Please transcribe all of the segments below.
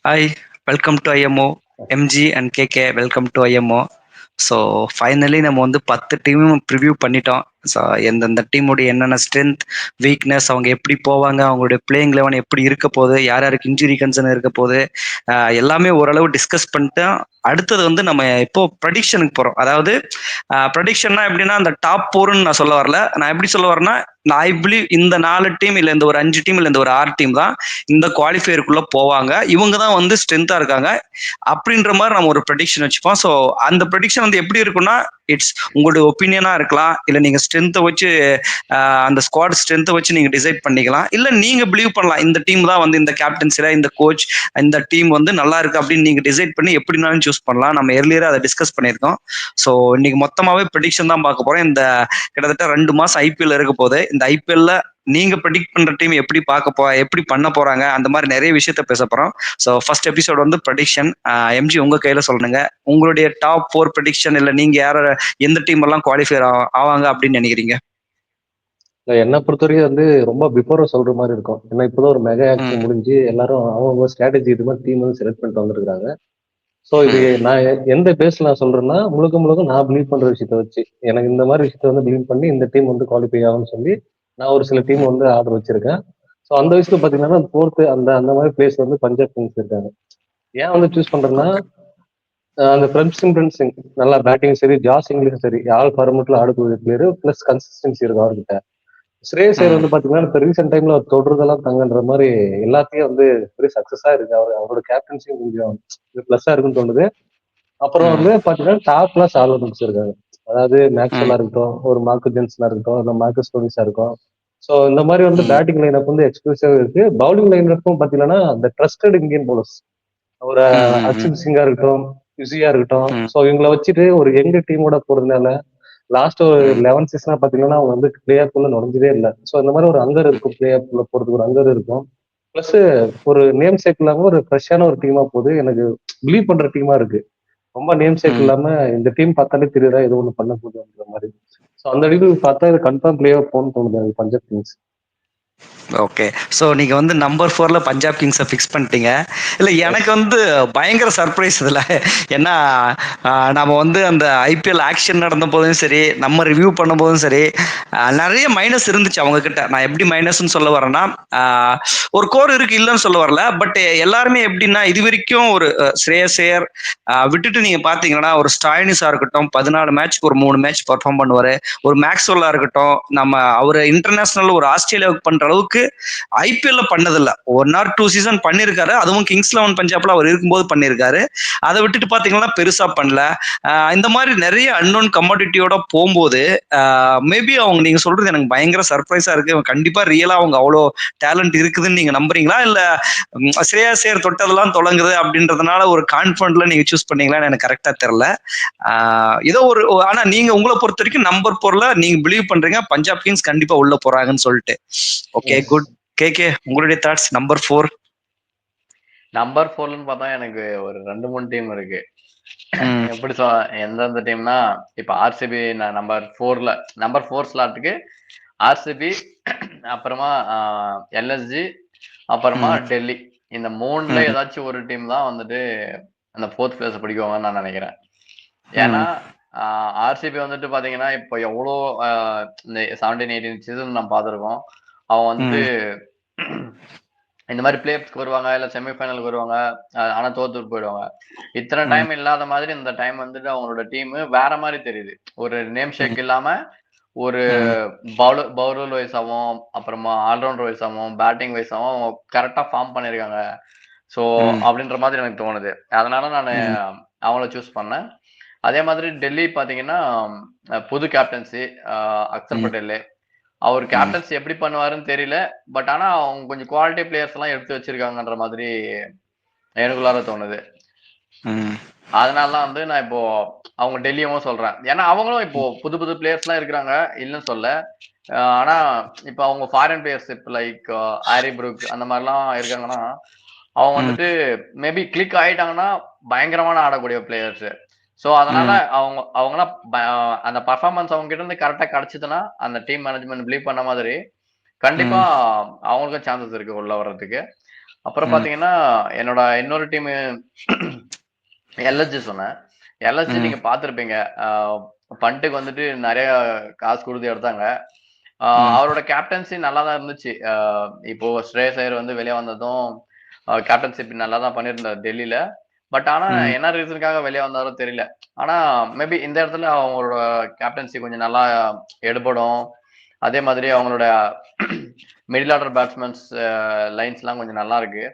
Hi, welcome to IMO. MG and KK, welcome to IMO. So finally நம்ம வந்து 10 டீமும் preview பண்ணிட்டோம். So எந்தெந்த டீமுடைய என்னென்ன ஸ்ட்ரென்த், வீக்னஸ், அவங்க எப்படி போவாங்க, அவங்களுடைய பிளேயிங் லெவன் எப்படி இருக்க போகுது, யார் யாருக்கு இன்ஜுரி கன்சர்ன் இருக்க போகுது, எல்லாமே ஓரளவு டிஸ்கஸ் பண்ணிட்டோம். அடுத்தது வந்து நம்ம இப்போ ப்ரடிக்ஷனுக்கு போகிறோம். அதாவது ப்ரடிக்ஷன்னா எப்படின்னா அந்த டாப் போர்னு நான் சொல்ல வரல. நான் எப்படி சொல்ல வரேன்னா, நான் ஐ பிலீவ் இந்த 4 டீம் இல்லை இந்த ஒரு 5 டீம் இல்லை இந்த ஒரு 6 டீம் தான் இந்த குவாலிஃபயருக்குள்ள போவாங்க. இவங்க தான் வந்து ஸ்ட்ரென்த்தா இருக்காங்க அப்படின்ற மாதிரி நம்ம ஒரு ப்ரெடிக்ஷன் வச்சுப்போம். ஸோ அந்த ப்ரெடிக்ஷன் வந்து எப்படி இருக்கும்னா, இட்ஸ் உங்களுடைய ஒப்பீனியனா இருக்கலாம், இல்லை நீங்க ஸ்ட்ரென்த்தை வச்சு அந்த ஸ்குவாட் ஸ்ட்ரென்த்தை வச்சு நீங்க டிசைட் பண்ணிக்கலாம், இல்லை நீங்க பிலீவ் பண்ணலாம் இந்த டீம் தான் வந்து இந்த கேப்டன்சில இந்த கோச் இந்த டீம் வந்து நல்லா இருக்கு அப்படின்னு நீங்க டிசைட் பண்ணி எப்படினாலும் சூஸ் பண்ணலாம். நம்ம எர்லியரா அதை டிஸ்கஸ் பண்ணியிருக்கோம். ஸோ இன்னைக்கு மொத்தமாவே ப்ரெடிக்ஷன் தான் பார்க்க போறோம். இந்த கிட்டத்தட்ட 2 மாசம் ஐபிஎல் இருக்க போது இந்த ஐபிஎல்ல நீங்க ப்ரெடிக்ட் பண்ற டீம் எப்படி எப்படி பண்ண போறாங்க அந்த மாதிரி நிறைய விஷயத்த பேச போறோம். ஸோ ஃபர்ஸ்ட் எபிசோட் வந்து ப்ரெடிக்ஷன். எம்ஜி உங்க கையில சொல்லுங்க, உங்களுடைய டாப் 4 ப்ரெடிக்ஷன், இல்ல நீங்க யார எந்த டீம் எல்லாம் குவாலிஃபை ஆவாங்க அப்படின்னு நினைக்கிறீங்க? என்னை பொறுத்தவரைக்கும் வந்து ரொம்ப பிஃபோரா சொல்ற மாதிரி இருக்கும். ஏன்னா இப்போதான் ஒரு மெகா ஆக்ஷன் முடிஞ்சு எல்லாரும் அவங்க ஸ்ட்ராட்டஜி இது மாதிரி டீம் வந்து செலக்ட் பண்ணிட்டு வந்துருக்காங்க. ஸோ இது நான் எந்த பேஸ்ல நான் சொல்றேன்னா, முழுக்க முழுக்க நான் பிலீவ் பண்ற விஷயத்த வச்சு, எனக்கு இந்த மாதிரி விஷயத்த வந்து பிலீவ் பண்ணி இந்த டீம் வந்து குவாலிஃபை ஆகும்னு சொல்லி நான் ஒரு சில டீம் வந்து ஆர்டர் வச்சிருக்கேன். ஸோ அந்த விஷயத்துல பாத்தீங்கன்னா ஃபோர்த்து அந்த அந்த மாதிரி பிளேஸ் வந்து பஞ்சாப் கிங்ஸ் இருக்காங்க. ஏன் வந்து சூஸ் பண்றேன்னா, அந்த பிரம்சிம்ரன் சிங் நல்லா பேட்டிங் சரி, ஜாஸ் இங்கிலீஷும் சரி, ஆல் ஃபார்மெட்ல ஆடக்கூடிய பிளேயர் பிளஸ் கன்சிஸ்டன்சி இருக்கும் அவர்கிட்ட. ஸ்ரேயஸ் ஐயர் வந்து பாத்தீங்கன்னா இப்ப ரீசெண்ட் டைம்ல அவர் தொடர்றதெல்லாம் தங்கன்ற மாதிரி எல்லாத்தையும் வந்து பெரிய சக்சஸா இருக்கு. அவரோட கேப்டன்சியும் கொஞ்சம் பிளஸ்ஸா இருக்குன்னு தோணுது. அப்புறம் வந்து பாத்தீங்கன்னா டாப் கிளாஸ் ஆல்ரவுண்டர்ஸ் இருக்காங்க. அதாவது மேக்ஸ்வெல்லா இருக்கட்டும், ஒரு மார்க்கு ஜென்சனா இருக்கட்டும், இல்லை மார்க்கஸ் டோனிஸா இருக்கும். ஸோ இந்த மாதிரி வந்து பேட்டிங் லைனப் வந்து எக்ஸ்க்ளூசிவா இருக்கு. பவுலிங் லைனப்பும் பாத்தீங்கன்னா இந்த ட்ரஸ்டட் இந்தியன் போலர்ஸ் ஒரு ஹர்ஷித் சிங்கா இருக்கட்டும், யுசியா இருக்கட்டும். ஸோ இவங்களை வச்சுட்டு ஒரு எங்க டீமோட போறதுனால லாஸ்ட் ஒரு 11 சீசனா பாத்தீங்கன்னா அவங்க வந்து பிளே ஆஃப்ல நுழைஞ்சதே இல்லை. ஸோ இந்த மாதிரி ஒரு அங்கர் இருக்கும், பிளே ஆஃப்ல போறதுக்கு ஒரு அங்கர் இருக்கும். பிளஸ் ஒரு நேம் சேக் இல்லாம ஒரு ஃப்ரெஷ்ஷான ஒரு டீமா போகுது. எனக்கு பிலீவ் பண்ற டீமா இருக்கு. ரொம்ப நேம் சேக் இல்லாம இந்த டீம் பார்த்தாலே தெரியுதா ஏதோ ஒண்ணு பண்ண போகுதுன்ற மாதிரி. ஸோ அந்த அடிக்கு பார்த்தா இது கன்ஃபார்ம் பிளே ஆஃப் போகணும்னு தோணுது எனக்கு பஞ்சாப் கிங்ஸ். ஓகே. ஸோ நீங்க வந்து நம்பர் 4ல பஞ்சாப் கிங்ஸை ஃபிக்ஸ் பண்ணிட்டீங்க. இல்லை எனக்கு வந்து பயங்கர சர்ப்ரைஸ் இதில். ஏன்னா நம்ம வந்து அந்த ஐபிஎல் ஆக்ஷன் நடந்த போதும் சரி, நம்ம ரிவ்யூ பண்ணும் போதும் சரி, நிறைய மைனஸ் இருந்துச்சு அவங்க கிட்ட. நான் எப்படி மைனஸ்ன்னு சொல்ல வரேன்னா, ஒரு கோர் இருக்கு இல்லைன்னு சொல்ல வரல. பட் எல்லாருமே எப்படின்னா இது வரைக்கும் ஒரு ஸ்ரேயஸ் ஐயர் விட்டுட்டு நீங்க பாத்தீங்கன்னா ஒரு ஸ்டாயினிஸா இருக்கட்டும் 14 மேட்ச்க்கு ஒரு 3 மேட்ச் பர்ஃபார்ம் பண்ணுவாரு. ஒரு மேக்ஸ்வெல்லா இருக்கட்டும், நம்ம அவர் இன்டர்நேஷனல் ஒரு ஆஸ்திரேலியாவுக்கு பண்ற அளவுக்கு ஐபிஎல்ல பண்ணதில்ல. 1 or 2 சீசன் பண்ணிருக்காரு, அதுவும் கிங்ஸ் 11 பஞ்சாப்ல அவர் இருக்கும்போது பண்ணிருக்காரு. அதை விட்டுட்டு பாத்தீங்கன்னா பெருசா பண்ணல. இந்த மாதிரி நிறைய அன்னோன் கமாடிட்டியோட போகும்போது மேபி அவங்க நீங்க சொல்றது எனக்கு பயங்கர சர்ப்ரைஸா இருக்கு. கண்டிப்பா ரியலா அவங்க அவ்வளோ டேலண்ட் இருக்குதுன்னு நீங்க நம்புறீங்களா, இல்ல ஸ்ரேயா சேர் தொட்டதெல்லாம் தொடங்குது அப்படின்றதுனால ஒரு கான்பிடன்ட்ல நீங்க சூஸ் பண்ணீங்களான்னு எனக்கு கரெக்டா தெரியல. ஏதோ ஒரு ஆனா நீங்க உங்களை பொறுத்த வரைக்கும் நம்பர் 4ல நீங்க பிலீவ் பண்றீங்க பஞ்சாப் கிங்ஸ் கண்டிப்பா உள்ள போறாங்கன்னு சொல்லிட்டு. Okay, good. கேகே, உங்களுடைய தாட்ஸ் நம்பர் 4? நம்பர் 4ன்னு பார்த்தா எனக்கு ஒரு 2-3 டீம் இருக்கு. எப்படி எந்தெந்த டீம்னா, இப்ப ஆர்சிபி நான் நம்பர் 4 ஸ்லாட்டுக்கு ஆர்சிபி, அப்புறமா எல்எஸ்ஜி, அப்புறமா டெல்லி. இந்த 3ல ஏதாச்சும் ஒரு டீம் தான் வந்துட்டு அந்த 4th பிளேஸ் பிடிக்குவாங்கன்னு நான் நினைக்கிறேன். ஏன்னா ஆர்சிபி வந்துட்டு பாத்தீங்கன்னா இப்போ எவ்வளோ இந்த 17-18 சீசன் நம்ம பார்த்துருக்கோம். அவங்க வந்துட்டு இந்த மாதிரி பிளே ஆஃப்ஸ்க்கு வருவாங்க, இல்ல செமிஃபைனலுக்கு வருவாங்க, ஆனா தோத்துட்டு போயிடுவாங்க. இத்தனை டைம் இல்லாத மாதிரி இந்த டைம் வந்துட்டு அவங்களோட டீம் வேற மாதிரி தெரியுது. ஒரு நேம் ஷேக் இல்லாம ஒரு பவுலர் வைஸாவும், அப்புறமா ஆல்ரவுண்டர் வைஸாவும், பேட்டிங் வைஸாவும் அவங்க கரெக்டா ஃபார்ம் பண்ணிருக்காங்க. ஸோ அப்படின்ற மாதிரி எனக்கு தோணுது. அதனால நான் அவங்கள சூஸ் பண்ணேன். அதே மாதிரி டெல்லி பாத்தீங்கன்னா புது கேப்டன்சி அக்சர் பட்டேல். அவர் கேப்டன்சி எப்படி பண்ணுவாருன்னு தெரியல. பட் ஆனா அவங்க கொஞ்சம் குவாலிட்டி பிளேயர்ஸ் எல்லாம் எடுத்து வச்சிருக்காங்கன்ற மாதிரி எனக்குள்ளார தோணுது. அதனாலதான் வந்து நான் இப்போ அவங்க டெல்லியும் சொல்றேன். ஏன்னா அவங்களும் இப்போ புது புது பிளேயர்ஸ் எல்லாம் இருக்கிறாங்க இல்லைன்னு சொல்ல. ஆனா இப்ப அவங்க ஃபாரின் பிளேயர்ஸ் இப்ப லைக் ஆரி புரூக் அந்த மாதிரிலாம் இருக்காங்கன்னா அவங்க வந்துட்டு மேபி கிளிக் ஆயிட்டாங்கன்னா பயங்கரமான ஆடக்கூடிய பிளேயர்ஸ். ஸோ அதனால அவங்களாம் அந்த பர்ஃபார்மன்ஸ் அவங்க கிட்ட இருந்து கரெக்டா கிடைச்சதுன்னா அந்த டீம் மேனேஜ்மெண்ட் பிலீவ் பண்ண மாதிரி கண்டிப்பா அவங்களுக்கும் சான்சஸ் இருக்கு உள்ள வர்றதுக்கு. அப்புறம் பாத்தீங்கன்னா என்னோட இன்னொரு டீம் எல்எஸ்ஜி சொன்னேன். எல்எஸ்ஜி நீங்க பார்த்திருப்பீங்க. பண்ட்டுக்கு வந்துட்டு நிறைய காசு கொடுத்து எடுத்தாங்க. அவரோட கேப்டன்சி நல்லா தான் இருந்துச்சு. இப்போ ஸ்ரேயஸ் ஐயர் வந்து வெளியே வந்ததும் கேப்டன்ஷிப் நல்லா தான் பண்ணியிருந்தார் டெல்லியில. பட் ஆனா என்ன ரீசனுக்காக வெளியே வந்தாரோ தெரியல. ஆனா மேபி இந்த இடத்துல அவங்களோட கேப்டன்சி கொஞ்சம் நல்லா எடுபடும். அதே மாதிரி அவங்களோட மிடில் ஆர்டர் பேட்ஸ்மேன்ஸ் லைன்ஸ் எல்லாம் கொஞ்சம் நல்லா இருக்கு.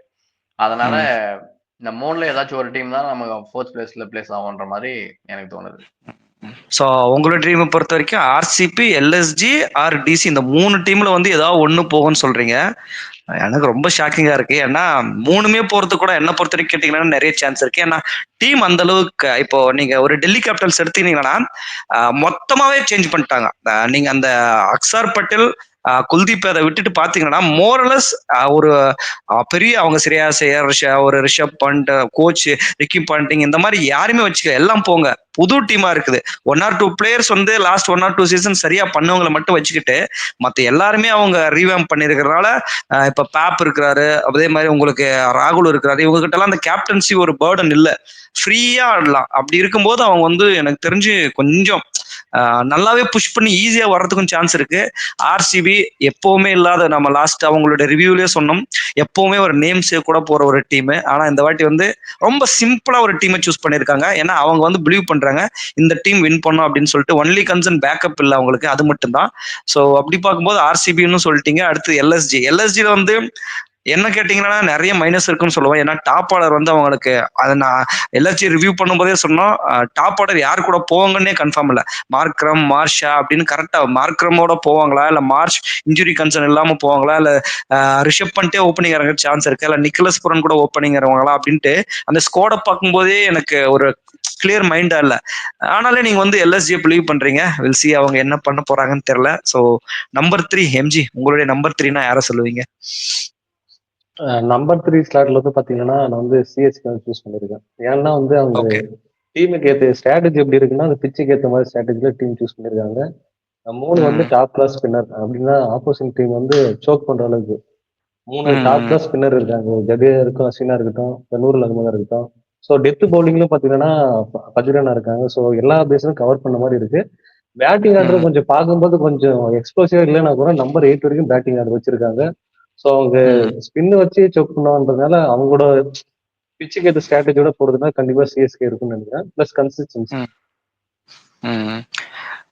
அதனால இந்த 3ல ஏதாச்சும் ஒரு டீம் தான் நம்ம 4th பிளேஸ்ல பிளேஸ் ஆகும்ன்ற மாதிரி எனக்கு தோணுது. ஸோ உங்களோட ட்ரீமை பொறுத்த வரைக்கும் ஆர்சிபி, எல்எஸ்ஜி ஆர் டிசி இந்த 3 டீம்ல வந்து ஏதாவது ஒண்ணு போகும்னு சொல்றீங்க. எனக்கு ரொம்ப ஷாக்கிங்கா இருக்கு. ஏன்னா 3மே போறதுக்கு கூட என்ன பொறுத்த வரைக்கும் கேட்டீங்கன்னா நிறைய சான்ஸ் இருக்கு. ஏன்னா டீம் அந்த அளவுக்கு இப்போ நீங்க ஒரு டெல்லி கேபிட்டல்ஸ் எடுத்தீங்கன்னா மொத்தமாவே சேஞ்ச் பண்ணிட்டாங்க. நீங்க அந்த அக்ஸார் பட்டேல், குல்தீப் அதை விட்டுட்டு பாத்தீங்கன்னா மோரலஸ் ஒரு பெரிய அவங்க ஸ்ரேயாஸ் ஐயர், ஒரு Rishabh Pant, coach Ricky Ponting இந்த மாதிரி யாருமே வச்சுக்க எல்லாம் போங்க. புது டீமா இருக்குது. 1 or 2 பிளேயர்ஸ் வந்து லாஸ்ட் 1 or 2 சீசன் சரியா பண்ணவங்களை மட்டும் வச்சுக்கிட்டு மத்த எல்லாருமே அவங்க ரீவேம் பண்ணிருக்கிறதுனால இப்ப பேப் இருக்கிறாரு, அதே மாதிரி உங்களுக்கு ராகுல் இருக்கிறாரு. இவங்க கிட்ட எல்லாம் அந்த கேப்டன்சி ஒரு பேர்டன் இல்ல, ஃப்ரீயா ஆடலாம். அப்படி இருக்கும்போது அவங்க வந்து எனக்கு தெரிஞ்சு கொஞ்சம் நல்லாவே புஷ் பண்ணி ஈஸியா வர்றதுக்கும் சான்ஸ் இருக்கு. ஆர்சிபி எப்பவுமே இல்லாத, நம்ம லாஸ்ட் அவங்களோட ரிவ்யூலயே சொன்னோம், எப்பவுமே ஒரு நேம் சேவ் கூட போற ஒரு டீம். ஆனா இந்த வாட்டி வந்து ரொம்ப சிம்பிளா ஒரு டீமை சூஸ் பண்ணிருக்காங்க. ஏன்னா அவங்க வந்து பிலீவ் பண்றாங்க இந்த டீம் வின் பண்ணும் அப்படின்னு சொல்லிட்டு. ஒன்லி கன்சர்ன் பேக்கப் இல்ல அவங்களுக்கு, அது மட்டும் தான். ஸோ அப்படி பார்க்கும்போது ஆர்சிபின்னு சொல்லிட்டீங்க. அடுத்து எல்எஸ்ஜில வந்து என்ன கேட்டீங்கன்னா நிறைய மைனஸ் இருக்குன்னு சொல்லுவேன். ஏன்னா டாப் ஆர்டர் வந்து அவங்களுக்கு, அதை நான் எல்எஸ்ஜி ரிவ்யூ பண்ணும்போதே சொன்னோம், டாப் ஆர்டர் யாரு கூட போவாங்கன்னே கன்ஃபார்ம் இல்ல. மார்க்ரம், மார்ஷா அப்படின்னு கரெக்டா மார்க்ரமோட போவாங்களா, இல்ல மார்ஷ் இன்ஜுரி கன்சர்ன் இல்லாம போவாங்களா, இல்ல ரிஷப் பண்ணிட்டே ஓப்பனிங் இறங்க சான்ஸ் இருக்கு, இல்ல நிக்கலஸ் புரன் கூட ஓப்பனிங் இறங்குவாங்களா அப்படின்ட்டு அந்த ஸ்குவாட பார்க்கும்போதே எனக்கு ஒரு கிளியர் மைண்டா இல்ல. ஆனாலே நீங்க வந்து எல்எஸ்ஜி பிலீவ் பண்றீங்க. வில் சி அவங்க என்ன பண்ண போறாங்கன்னு தெரியல. ஸோ நம்பர் 3 எம்ஜி, உங்களுடைய நம்பர் 3னா யாரை சொல்லுவீங்க? நம்பர் 3 ஸ்லாட்ல வந்து பாத்தீங்கன்னா நான் வந்து சிஎஸ்கே சூஸ் பண்ணிருக்கேன். ஏன்னா வந்து அவங்க டீமுக்கு ஏற்ற ஸ்ட்ராட்டஜி எப்படி இருக்குன்னா அந்த பிச்சுக்கு ஏற்ற மாதிரி ஸ்ட்ராட்டஜில டீம் சூஸ் பண்ணிருக்காங்க. 3 வந்து டாப் கிளாஸ் ஸ்பின்னர் அப்படின்னா ஆப்போசிட் டீம் வந்து சோக் பண்ற அளவுக்கு 3 டாப் கிளாஸ் ஸ்பின்னர் இருக்காங்க. ஜடேஜா இருக்கும், அஸ்வினா இருக்கட்டும், நூருல் அகமதா இருக்கட்டும். ஸோ டெத் பவுலிங்ல பாத்தீங்கன்னா பஜ்ரானா இருக்காங்க. ஸோ எல்லா பேஸும் கவர் பண்ண மாதிரி இருக்கு. பேட்டிங் ஆர்டர் கொஞ்சம் பார்க்கும்போது கொஞ்சம் எக்ஸ்ப்ளோசிவா இல்லைன்னா கூட நம்பர் 8 வரைக்கும் பேட்டிங் ஆர்டர் வச்சிருக்காங்க. ஸோ அவங்க ஸ்பின் வச்சு செக் பண்ணுவான்றதுனால அவங்களோட பிச்சுக்கு ஏற்ற ஸ்ட்ராட்டஜியோட போறதுனா கண்டிப்பா சிஎஸ்கே இருக்கும்னு நினைக்கிறேன். Plus consistency.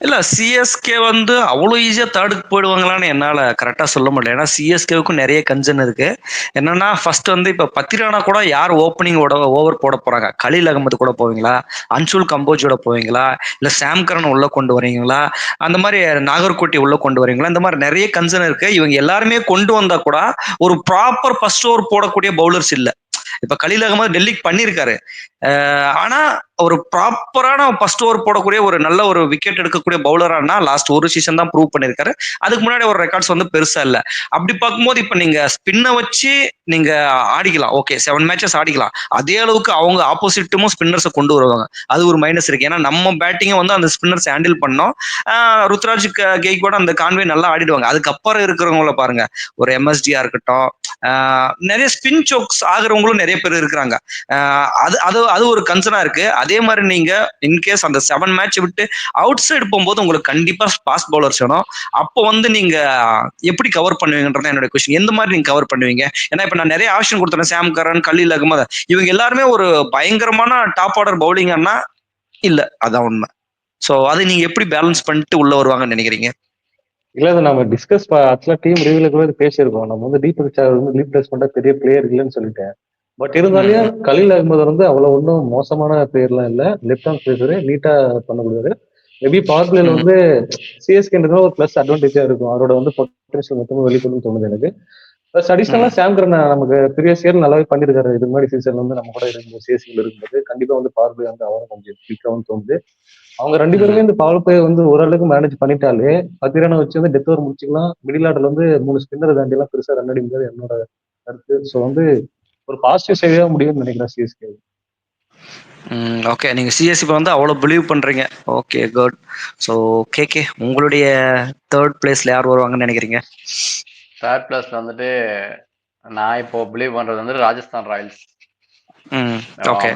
இல்ல சிஎஸ்கே வந்து அவ்வளவு ஈஸியா தேர்டுக்கு போயிடுவாங்களான்னு என்னால கரெக்டா சொல்ல முடியல. ஏன்னா சிஎஸ்கேவுக்கும் நிறைய கன்சர்ன் இருக்கு. என்னன்னா ஃபர்ஸ்ட் வந்து இப்ப பத்திரானா கூட யார் ஓப்பனிங் ஓவர் போட போறாங்க? கலீல் அகமது கூட போவீங்களா, அன்சுல் கம்போஜோட போவீங்களா, இல்ல சாம் கரன் உள்ள கொண்டு வரீங்களா, அந்த மாதிரி நாகர்கோட்டி உள்ள கொண்டு வரீங்களா? இந்த மாதிரி நிறைய கன்சர்ன் இருக்கு. இவங்க எல்லாருமே கொண்டு வந்தா கூட ஒரு ப்ராப்பர் ஃபர்ஸ்ட் ஓவர் போடக்கூடிய பவுலர்ஸ் இல்ல. இப்ப கலீல் அகமது டெல்லிக்கு பண்ணிருக்காரு. ஆனா ஒரு ப்ராப்பரான ஃபர்ஸ்ட் ஓவர் போடக்கூடிய ஒரு நல்ல ஒரு விக்கெட் எடுக்கக்கூடிய பவுலரானா லாஸ்ட் ஒரு சீசன் தான் ப்ரூவ் பண்ணிருக்காரு. அதுக்கு முன்னாடி ஒரு ரெக்கார்ட்ஸ் வந்து பெருசா இல்ல. அப்படி பார்க்கும்போது இப்ப நீங்க ஸ்பின்னை வச்சு நீங்க ஆடிக்கலாம், ஓகே 7 மேட்சஸ் ஆடிக்கலாம். அதே அளவுக்கு அவங்க ஆப்போசிட்டும் ஸ்பின்னர்ஸை கொண்டு வருவாங்க. அது ஒரு மைனஸ் இருக்கு. ஏன்னா நம்ம பேட்டிங்கை வந்து அந்த ஸ்பின்னர்ஸ் ஹேண்டில் பண்ணோம். ருத்ராஜ் கெய்க்வாட் அந்த கான்வே நல்லா ஆடிடுவாங்க. அதுக்கப்புறம் இருக்கிறவங்கள பாருங்க, ஒரு எம்எஸ்டியா இருக்கட்டும், நிறைய ஸ்பின் சோக்ஸ் ஆகுறவங்களும் நிறைய பேர் இருக்கிறாங்க. அது அது அது ஒரு கன்சர்னா இருக்கு. அதே மாதிரி நீங்க இன்கேஸ் அந்த 7 மேட்ச் விட்டு அவுட் சைடு போகும்போது உங்களுக்கு கண்டிப்பா ஃபாஸ்ட் பவுலர்ஸ் வேணும். அப்போ வந்து நீங்க எப்படி கவர் பண்ணுவீங்கன்றத என்னோட கொஸ்டின். எந்த மாதிரி நீங்க கவர் பண்ணுவீங்க? ஏன்னா இப்ப நான் நிறைய ஆப்ஷன் கொடுத்தேன், சாம் கரன், கலீல் அகமது, இவங்க எல்லாருமே ஒரு பயங்கரமான டாப் ஆர்டர் பவுலிங்னா இல்ல, அதான் உண்மை. சோ அதை நீங்க எப்படி பேலன்ஸ் பண்ணிட்டு உள்ள வருவாங்கன்னு நினைக்கிறீங்க? இல்ல அதை நம்ம டிஸ்கஸ் ஆக்சுவலா டீம் ரிவியூல கூட பேசியிருக்கோம். நம்ம வந்து தீபக் சார் வந்து ரீப்ளேஸ் பண்ற பெரிய பிளேயர் இல்லைன்னு சொல்லிட்டேன். பட் இருந்தாலும் கலீல் அகமது வந்து அவ்வளவு ஒன்றும் மோசமான பிளேயர்லாம் இல்ல. லெஃப்ட் ஹேண்ட் பேசரு நீட்டா பண்ணக்கூடியது. மேபி பவர் பிளேல வந்து சிஎஸ்கேன்றது ஒரு பிளஸ் அட்வான்டேஜா இருக்கும். அவரோட வந்து பொட்டன்ஷியல் மொத்தமும் வெளிக்கொண்டு தோணுது எனக்கு. பிளஸ் அடிஷனலா சாம் கரன் நமக்கு ப்ரீவியஸ் இயர் நல்லாவே பண்ணிருக்காரு. இதுக்கு முன்னாடி சீசன்ல வந்து நம்ம கூட இருக்கும்போது சிஎஸ்கேல இருக்கும்போது கண்டிப்பா வந்து பவர் பிளே வந்து அவரும் கொஞ்சம் குயிக்காகவும் தோணுது. அவங்க 2 பேருமே இந்த பவர் பிளே வந்து ஓரளவுக்கு மேனேஜ் பண்ணிட்டாலே பத்திரான வச்சு வந்து டெத் ஓவர் முடிச்சுக்கலாம். மிடில் ஆர்டர்ல வந்து 3 ஸ்பின்னர் தாண்டி எல்லாம் பெருசா ரன் அடிக்க முடியாது என்னோட கருத்து. ஸோ வந்து ஒரு பாசிட்டிவ் சைடா முடியும்னு நினைக்கிறேன் சிஎஸ்கே. ஓகே, நீங்க சிஎஸ்சி வந்து அவ்வளவு பிலீவ் பண்றீங்க. Okay, good. ஸோ கேகே, உங்களுடைய தேர்ட் பிளேஸ்ல யார் வருவாங்கன்னு நினைக்கிறீங்க? தேர்ட் பிளேஸ்ல வந்துட்டு நான் இப்போ பிலீவ் பண்றது வந்து ராஜஸ்தான் ராயல்ஸ். ஓகே.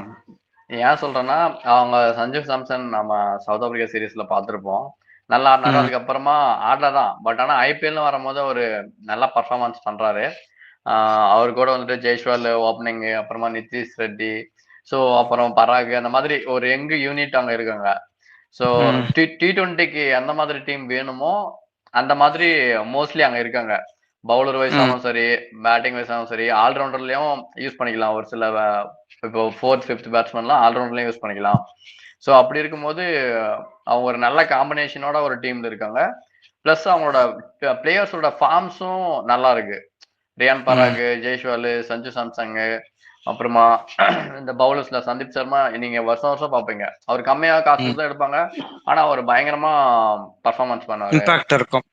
ஏன் சொல்றேன்னா, அவங்க சஞ்சு சாம்சன் நம்ம சவுத் ஆப்பிரிக்கா சீரிஸ்ல பார்த்திருப்போம். நல்லா ஆடுனாரு. அதுக்கப்புறமா ஆடல தான். பட் ஆனா ஐபிஎல்னு வரும்போது ஒரு நல்ல பர்ஃபார்மன்ஸ் பண்றாரு. அவர் கூட வந்துட்டு ஜெய்ஸ்வால் ஓப்பனிங், அப்புறமா நிதிஷ் ரெட்டி, ஸோ அப்புறம் பராக், அந்த மாதிரி ஒரு யங் யூனிட் அங்க இருக்காங்க. ஸோ T20க்கு எந்த மாதிரி டீம் வேணுமோ அந்த மாதிரி மோஸ்ட்லி அங்க இருக்காங்க. பவுலர் வைஸாவும் சரி, பேட்டிங் வைஸாவும் சரி, ஆல்ரவுண்டர்லயும் யூஸ் பண்ணிக்கலாம். ஒரு சில இப்போ 4th 5th பேட்ஸ்மேன்லாம் ஆல்ரவுண்டர்லயும் யூஸ் பண்ணிக்கலாம். ஸோ அப்படி இருக்கும்போது அவங்க ஒரு நல்ல காம்பினேஷனோட ஒரு டீம்ல இருக்காங்க. பிளஸ் அவங்களோட பிளேயர்ஸோட ஃபார்ம்ஸும் நல்லா இருக்கு. ரியான் பராக், ஜெய்ஸ்வால், சஞ்சு சாம்சங், அப்புறமா இந்த பவுலர்ஸ்ல சந்தீப் சர்மா நீங்க வருஷம் வருஷம் பாப்பீங்க. அவர் கம்மியா காசு தான் எடுப்பாங்க, ஆனா அவர் பயங்கரமா பர்ஃபார்மன்ஸ் பண்ணுவாரு. இம்பாக்ட் இருக்கும்.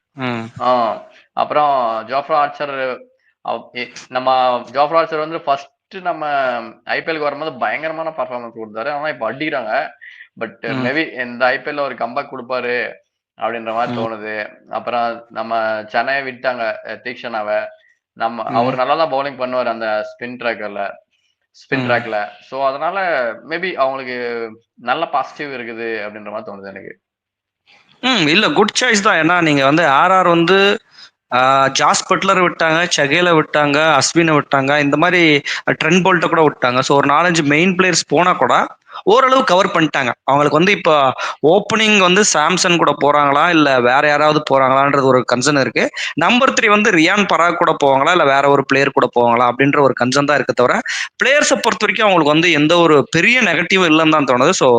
அப்புறம் ஜோஃப்ரா ஆர்ச்சர், நம்ம ஜோஃப்ரா ஆர்ச்சர் வந்து ஃபர்ஸ்ட் நம்ம ஐபிஎல்க்கு வரும்போது பயங்கரமான பர்ஃபார்மன்ஸ் கொடுத்தாரு. ஆனா இப்ப அடிக்கிறாங்க. பட் மேபி இந்த ஐபிஎல்ல ஒரு கம்பேக் கொடுப்பாரு அப்படின்ற மாதிரி தோணுது. அப்புறம் நம்ம சென்னையை விட்டாங்க தீக்ஷனாவை. அவர் நல்லா தான் பவுலிங் பண்ணுவார் அந்த ஸ்பின் ட்ராக்ல. ஸோ அதனால மேபி அவங்களுக்கு நல்ல பாசிட்டிவ் இருக்குது அப்படின்ற மாதிரி தோணுது எனக்கு. இல்ல குட் சாய்ஸ் தான். ஏன்னா நீங்க வந்து ஆர்ஆர் வந்து ஜாஸ் பட்லர் விட்டாங்க, சகேல விட்டாங்க, அஸ்வினை விட்டாங்க, இந்த மாதிரி ட்ரெண்ட் போல்ட்ட கூட விட்டாங்க. ஸோ ஒரு 4-5 மெயின் பிளேயர்ஸ் போனா கூட ஓரளவு கவர் பண்ணிட்டாங்க. அவங்களுக்கு வந்து இப்போ ஓப்பனிங் வந்து சாம்சன் கூட போறாங்களா இல்ல வேற யாராவது போறாங்களான்றது ஒரு கன்சர்ன் இருக்கு. நம்பர் 3 வந்து ரியான் பராக் கூட போவாங்களா இல்ல வேற ஒரு பிளேயர் கூட போவாங்களா அப்படின்ற ஒரு கன்சர்ன் தான் இருக்கு. தவிர பிளேயர்ஸை பொறுத்த வரைக்கும் அவங்களுக்கு வந்து எந்த ஒரு பெரிய நெகட்டிவ் இல்லைன்னு தான் தோணுது. ஸோ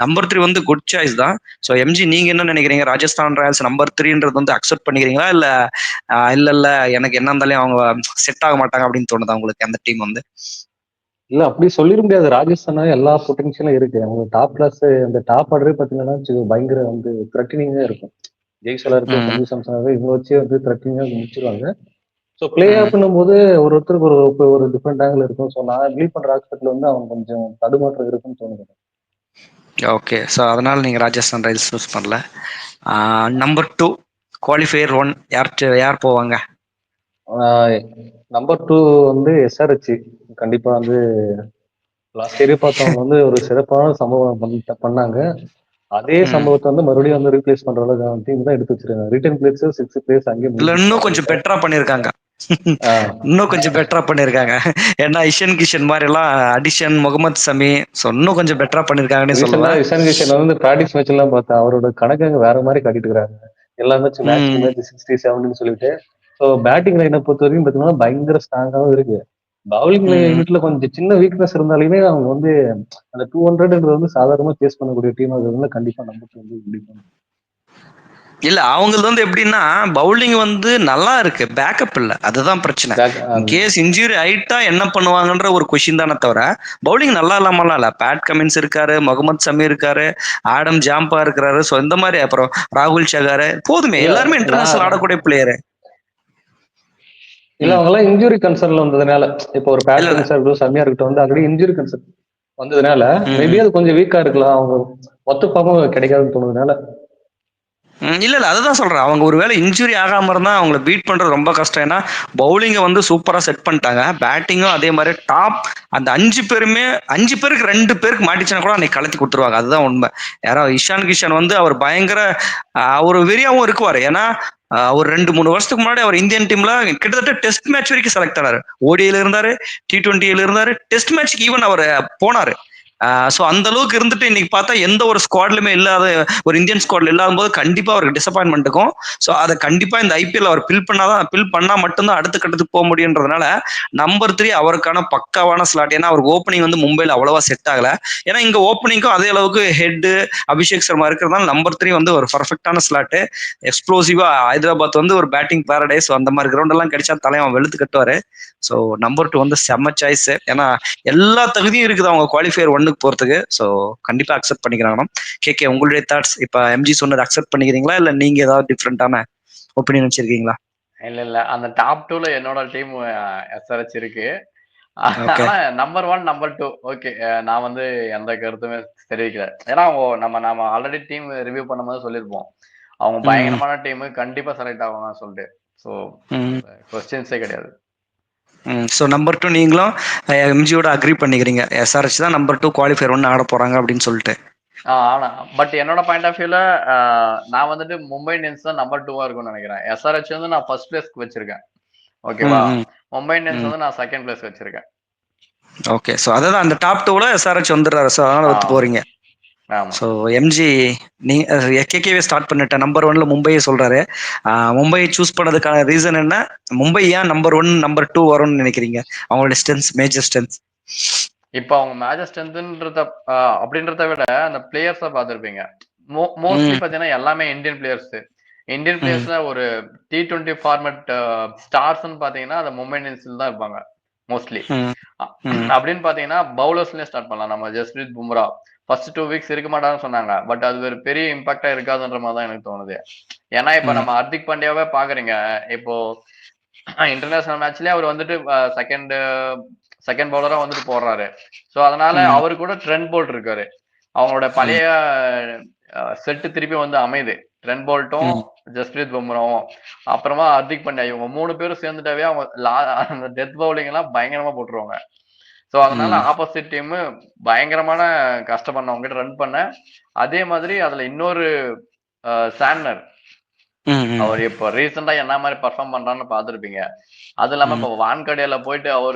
நம்பர் 3 வந்து குட் சாய்ஸ் தான். ஸோ எம்ஜி நீங்க என்ன நினைக்கிறீங்க? ராஜஸ்தான் ராயல்ஸ் நம்பர் 3ன்றது வந்து அக்செப்ட் பண்ணிக்கிறீங்களா இல்ல இல்ல எனக்கு என்ன இருந்தாலும் அவங்க செட் ஆக மாட்டாங்க அப்படின்னு தோணுதா உங்களுக்கு அந்த டீம் வந்து? இல்ல அப்படி சொல்லிட முடியாது. ராஜஸ்தானா எல்லா பொட்டன்ஷியலும் இருக்கு. அவங்க டாப் கிளாஸ் அந்த டாப் ஆர்டரே பாத்தீங்கன்னா பயங்கர வந்து த்ரெட்டனிங்கா இருக்கும். ஜெய்சலா இருக்கு, சஞ்சு சாம்சன் இவங்க வச்சு வந்து த்ரெட்டனிங்கா முடிச்சிருவாங்க. ஸோ பிளே ஆஃப்னும் போது ஒருத்தருக்கு ஒரு டிஃப்ரெண்ட் ஆங்கிள் இருக்கும். ஸோ நான் பிலீவ் பண்ற ஆஸ்பெக்ட்ல வந்து அவங்க கொஞ்சம் தடுமாற்றம் இருக்குன்னு தோணுது. ஓகே. ஸோ அதனால நீங்க ராஜஸ்தான் ராயல்ஸ் சூஸ் பண்ணல. நம்பர் 2 குவாலிஃபயர் 1 யார் போவாங்க? நம்பர் 2 வந்து எஸ்ஆர்ஹெச். கண்டிப்பா வந்து லாஸ்ட் இயரே பார்த்தவங்க வந்து ஒரு சிறப்பான சம்பவம் பண்ணாங்க. அதே சம்பவத்தை வந்து மறுபடியும் வந்து ரீப்ளேஸ் பண்ற அளவுக்கு டீம் தான் எடுத்து வச்சிருக்காங்க. ரிட்டர்ன் பிளேயர்ஸ் 6 பிளேயர்ஸ் அங்கே இல்ல இன்னும் கொஞ்சம் பெட்டரா பண்ணிருக்காங்க. இன்னும் கொஞ்சம் பெட்டரா பண்ணிருக்காங்க. ஏன்னா இஷன் கிஷன் மாதிரி எல்லாம் அடிஷன் முகமது சமி இன்னும் கொஞ்சம் பெட்டரா பண்ணிருக்காங்கன்னு சொல்லுவேன். இஷான் கிஷன் வந்து பிராக்டிஸ் மேட்ச் எல்லாம் பார்த்தா அவரோட கணக்கு வேற மாதிரி காட்டிட்டு இருக்காங்க. எல்லா மேட்ச் 60 70 சொல்லிட்டு. ஸோ பேட்டிங் லைனை பொறுத்த வரைக்கும் பார்த்தீங்கன்னா பயங்கர ஸ்ட்ராங்காகவும் இருக்கு. பவுலிங் யூனிட்ல கொஞ்சம் சின்ன வீக்னஸ் இருந்தாலுமே அவங்க வந்து அந்த 200 வந்து சாதாரணமா சேஸ் பண்ணக்கூடிய டீம். அது வந்து கண்டிப்பா நம்பர் வந்து பிடிக்கும். இல்ல அவங்களது வந்து எப்படின்னா பவுலிங் வந்து நல்லா இருக்கு, பேக்கப் இல்ல, அதுதான் பிரச்சனை. கேஸ் இன்ஜுரி ஆயிட்டா என்ன பண்ணுவாங்கன்ற ஒரு கொஸ்டின் தானே தவிர பவுலிங் நல்லா இல்லாமலாம் இல்ல. பேட் கமின்ஸ் இருக்காரு, முகமது சமி இருக்காரு, ஆடம் ஜாம்பா இருக்காரு. ஸோ இந்த மாதிரி அப்புறம் ராகுல் சகாரு போதுமே, எல்லாருமே இன்டர்நேஷனல் ஆடக்கூடிய பிளேயரு. இல்ல அவங்க எல்லாம் இன்ஜுரி கன்சர்ன்ல வந்ததுனால இப்போ ஒரு பேட் கமின்ஸ் சமியா இருக்கட்டும் வந்து ஆல்ரெடி இன்ஜுரி கன்சர்ன் வந்ததுனால மேபி அது கொஞ்சம் வீக்கா இருக்கலாம். அவங்க மொத்த பாகம் கிடைக்காதுன்னு தோணுதுனால. இல்ல அதுதான் சொல்றேன். அவங்க ஒருவேளை இன்ஜுரி ஆகாம இருந்தா அவங்களை பீட் பண்றது ரொம்ப கஷ்டம். ஏன்னா பவுலிங்கை வந்து சூப்பரா செட் பண்ணிட்டாங்க, பேட்டிங்கும் அதே மாதிரி டாப். அந்த 5 பேருமே 5 பேருக்கு 2 பேருக்கு மாட்டிச்சுன்னா கூட அன்னைக்கு கலத்தி கொடுத்துருவாங்க. அதுதான் உண்மை. யாராவது இஷான் கிஷன் வந்து அவர் பயங்கர ஒரு வெறியாவும் இருக்குவாரு. ஏன்னா ஒரு 2-3 வருஷத்துக்கு முன்னாடி அவர் இந்தியன் டீம்ல கிட்டத்தட்ட டெஸ்ட் மேட்ச் வரைக்கும் செலக்ட் ஆனாரு. ஓடியில இருந்தாரு, T20 இருந்தாரு, டெஸ்ட் மேட்ச்க்கு ஈவன் அவர் போனாரு. ஸோ அந்த அளவுக்கு இருந்துட்டு இன்னைக்கு பார்த்தா எந்த ஒரு ஸ்குவாட்லுமே இல்லாத ஒரு இந்தியன் ஸ்குவாட்ல இல்லாத போது கண்டிப்பா அவருக்கு டிசப்பாயின்மெண்ட் இருக்கும். ஸோ அதை கண்டிப்பா இந்த ஐபிஎல் அவர் பில் பண்ணா மட்டும்தான் அடுத்த கட்டத்துக்கு போக முடியுன்றதுனால நம்பர் 3 அவருக்கான பக்காவான ஸ்லாட். ஏன்னா அவருக்கு ஓப்பனிங் வந்து மும்பைல அவ்வளவா செட் ஆகல. ஏன்னா இங்க ஓப்பனிங்கும் அதே அளவுக்கு ஹெட் அபிஷேக் சர்மா இருக்கிறதுனால நம்பர் 3 வந்து ஒரு பர்ஃபெக்டான ஸ்லாட். எக்ஸ்ப்ளோசிவா ஹைதராபாத் வந்து ஒரு பேட்டிங் பேரடைஸ். அந்த மாதிரி கிரவுண்ட் எல்லாம் கிடைச்சா தலைவன் வெளுத்து கட்டுவாரு. ஸோ நம்பர் 2 வந்து செம்ம சாய்ஸ். ஏன்னா எல்லா தகுதியும் இருக்குது அவங்க குவாலிஃபயர் 1க்கு போறதுக்கு. ஸோ கண்டிப்பா அக்செப்ட் பண்ணிக்கிறாங்க. கேகே உங்களுடைய தாட்ஸ்? இப்ப எம்ஜி சொன்னது அக்செப்ட் பண்ணிக்கிறீங்களா இல்ல நீங்க ஏதாவது டிஃப்ரெண்டான ஒப்பீனியன் வச்சிருக்கீங்களா? இல்ல அந்த டாப் 2ல என்னோட டீம் எஸ்ஆர்ஹெச் இருக்கு. ஆனா நம்பர் 1 நம்பர் 2 ஓகே, நான் வந்து எந்த கருத்துமே தெரிவிக்கல. ஏன்னா நம்ம ஆல்ரெடி டீம் ரிவ்யூ பண்ணும்போது சொல்லியிருப்போம், அவங்க பயங்கரமான டீம், கண்டிப்பா செலக்ட் ஆவாங்க சொல்லிட்டு. ஸோ கொஸ்டின்ஸே கிடையாது. ஸோ நம்பர் 2 நீங்களும் எம்ஜியோட அக்ரி பண்ணிக்கிறீங்க, எஸ்ஆர்ஹெச் தான் நம்பர் 2 குவாலிஃபயர் 1 ஆட போறாங்க அப்படின்னு சொல்லிட்டு. ஆனா பட் என்னோட பாயிண்ட் ஆஃப் வியூல நான் வந்துட்டு மும்பை இந்தியன்ஸ் தான் நம்பர் 2 இருக்கும்னு நினைக்கிறேன். எஸ்ஆர்ஹெச் வந்து நான் ஃபர்ஸ்ட் பிளேஸ்க்கு வச்சிருக்கேன். ஓகேவா? மும்பை இந்தியன்ஸ் வந்து நான் செகண்ட் பிளேஸ் வச்சிருக்கேன். ஓகே, ஸோ அதான் அந்த டாப் 2ல எஸ்ஆர்ஹெச் வந்துடுறாரு, ஸோ அதனால ஒத்து போறீங்க. ஸோ எம்ஜி நீ கேகேவே ஸ்டார்ட் பண்ணிட்டேன், நம்பர் 1ல மும்பையை சொல்றாரு. மும்பையை சூஸ் பண்ணதுக்கான ரீசன் என்ன? மும்பை ஏன் நம்பர் 1 நம்பர் 2 வரும்னு நினைக்கிறீங்க? அவங்களோட ஸ்ட்ரென்த்ஸ், மேஜர் ஸ்ட்ரென்த்ஸ். இப்போ அவங்க மேஜர் ஸ்ட்ரென்த்ன்றத அப்படின்றத விட அந்த பிளேயர்ஸை பார்த்துருப்பீங்க. மோஸ்ட்லி பார்த்தீங்கன்னா எல்லாமே இந்தியன் பிளேயர்ஸ். இந்தியன் பிளேயர்ஸ்ல ஒரு T20 ஃபார்மேட் ஸ்டார்ஸ்ன்னு பார்த்தீங்கன்னா அது மும்பை இந்தியன்ஸ்ல தான் இருப்பாங்க மோஸ்ட்லி. அப்படின்னு பார்த்தீங்கன்னா பவுலர்ஸ்லேயே ஸ்டார்ட் பண்ணலாம். நம்ம ஜஸ்பிரீத் பும்ரா ஃபர்ஸ்ட் 2 வீக்ஸ் இருக்க மாட்டாங்கன்னு சொன்னாங்க, பட் அது ஒரு பெரிய இம்பாக்டா இருக்காதுன்ற மாதிரி தான் எனக்கு தோணுது. ஏன்னா இப்ப நம்ம ஹர்திக் பாண்டியாவே பாக்குறீங்க, இப்போ இன்டர்நேஷனல் மேட்ச்லயே அவர் வந்துட்டு செகண்ட் பவுலரா வந்துட்டு போடுறாரு. சோ அதனால அவரு கூட ட்ரெண்ட் போல்ட் இருக்காரு. அவங்களோட பழைய செட்டு திருப்பி வந்து அமையுது. ட்ரெண்ட் போல்ட்டும் ஜஸ்பிரீத் பும்ராவும் அப்புறமா ஹர்திக் பாண்டியா, இவங்க 3 பேரும் சேர்ந்துட்டாவே அவங்க அந்த டெத் பவுலிங் எல்லாம் பயங்கரமா போட்டுருவாங்க. சோ அதனால ஆப்போசிட் டீம் பயங்கரமான கஷ்டப்பட அவங்க கிட்ட ரன் பண்ண. அதே மாதிரி அதுல இன்னொரு சாண்டனர், அவர் இப்ப ரீசெண்டா என்ன மாதிரி பர்ஃபார்ம் பண்றான்னு பாத்துருப்பீங்க. அது இல்லாம இப்ப வான்கடையில போயிட்டு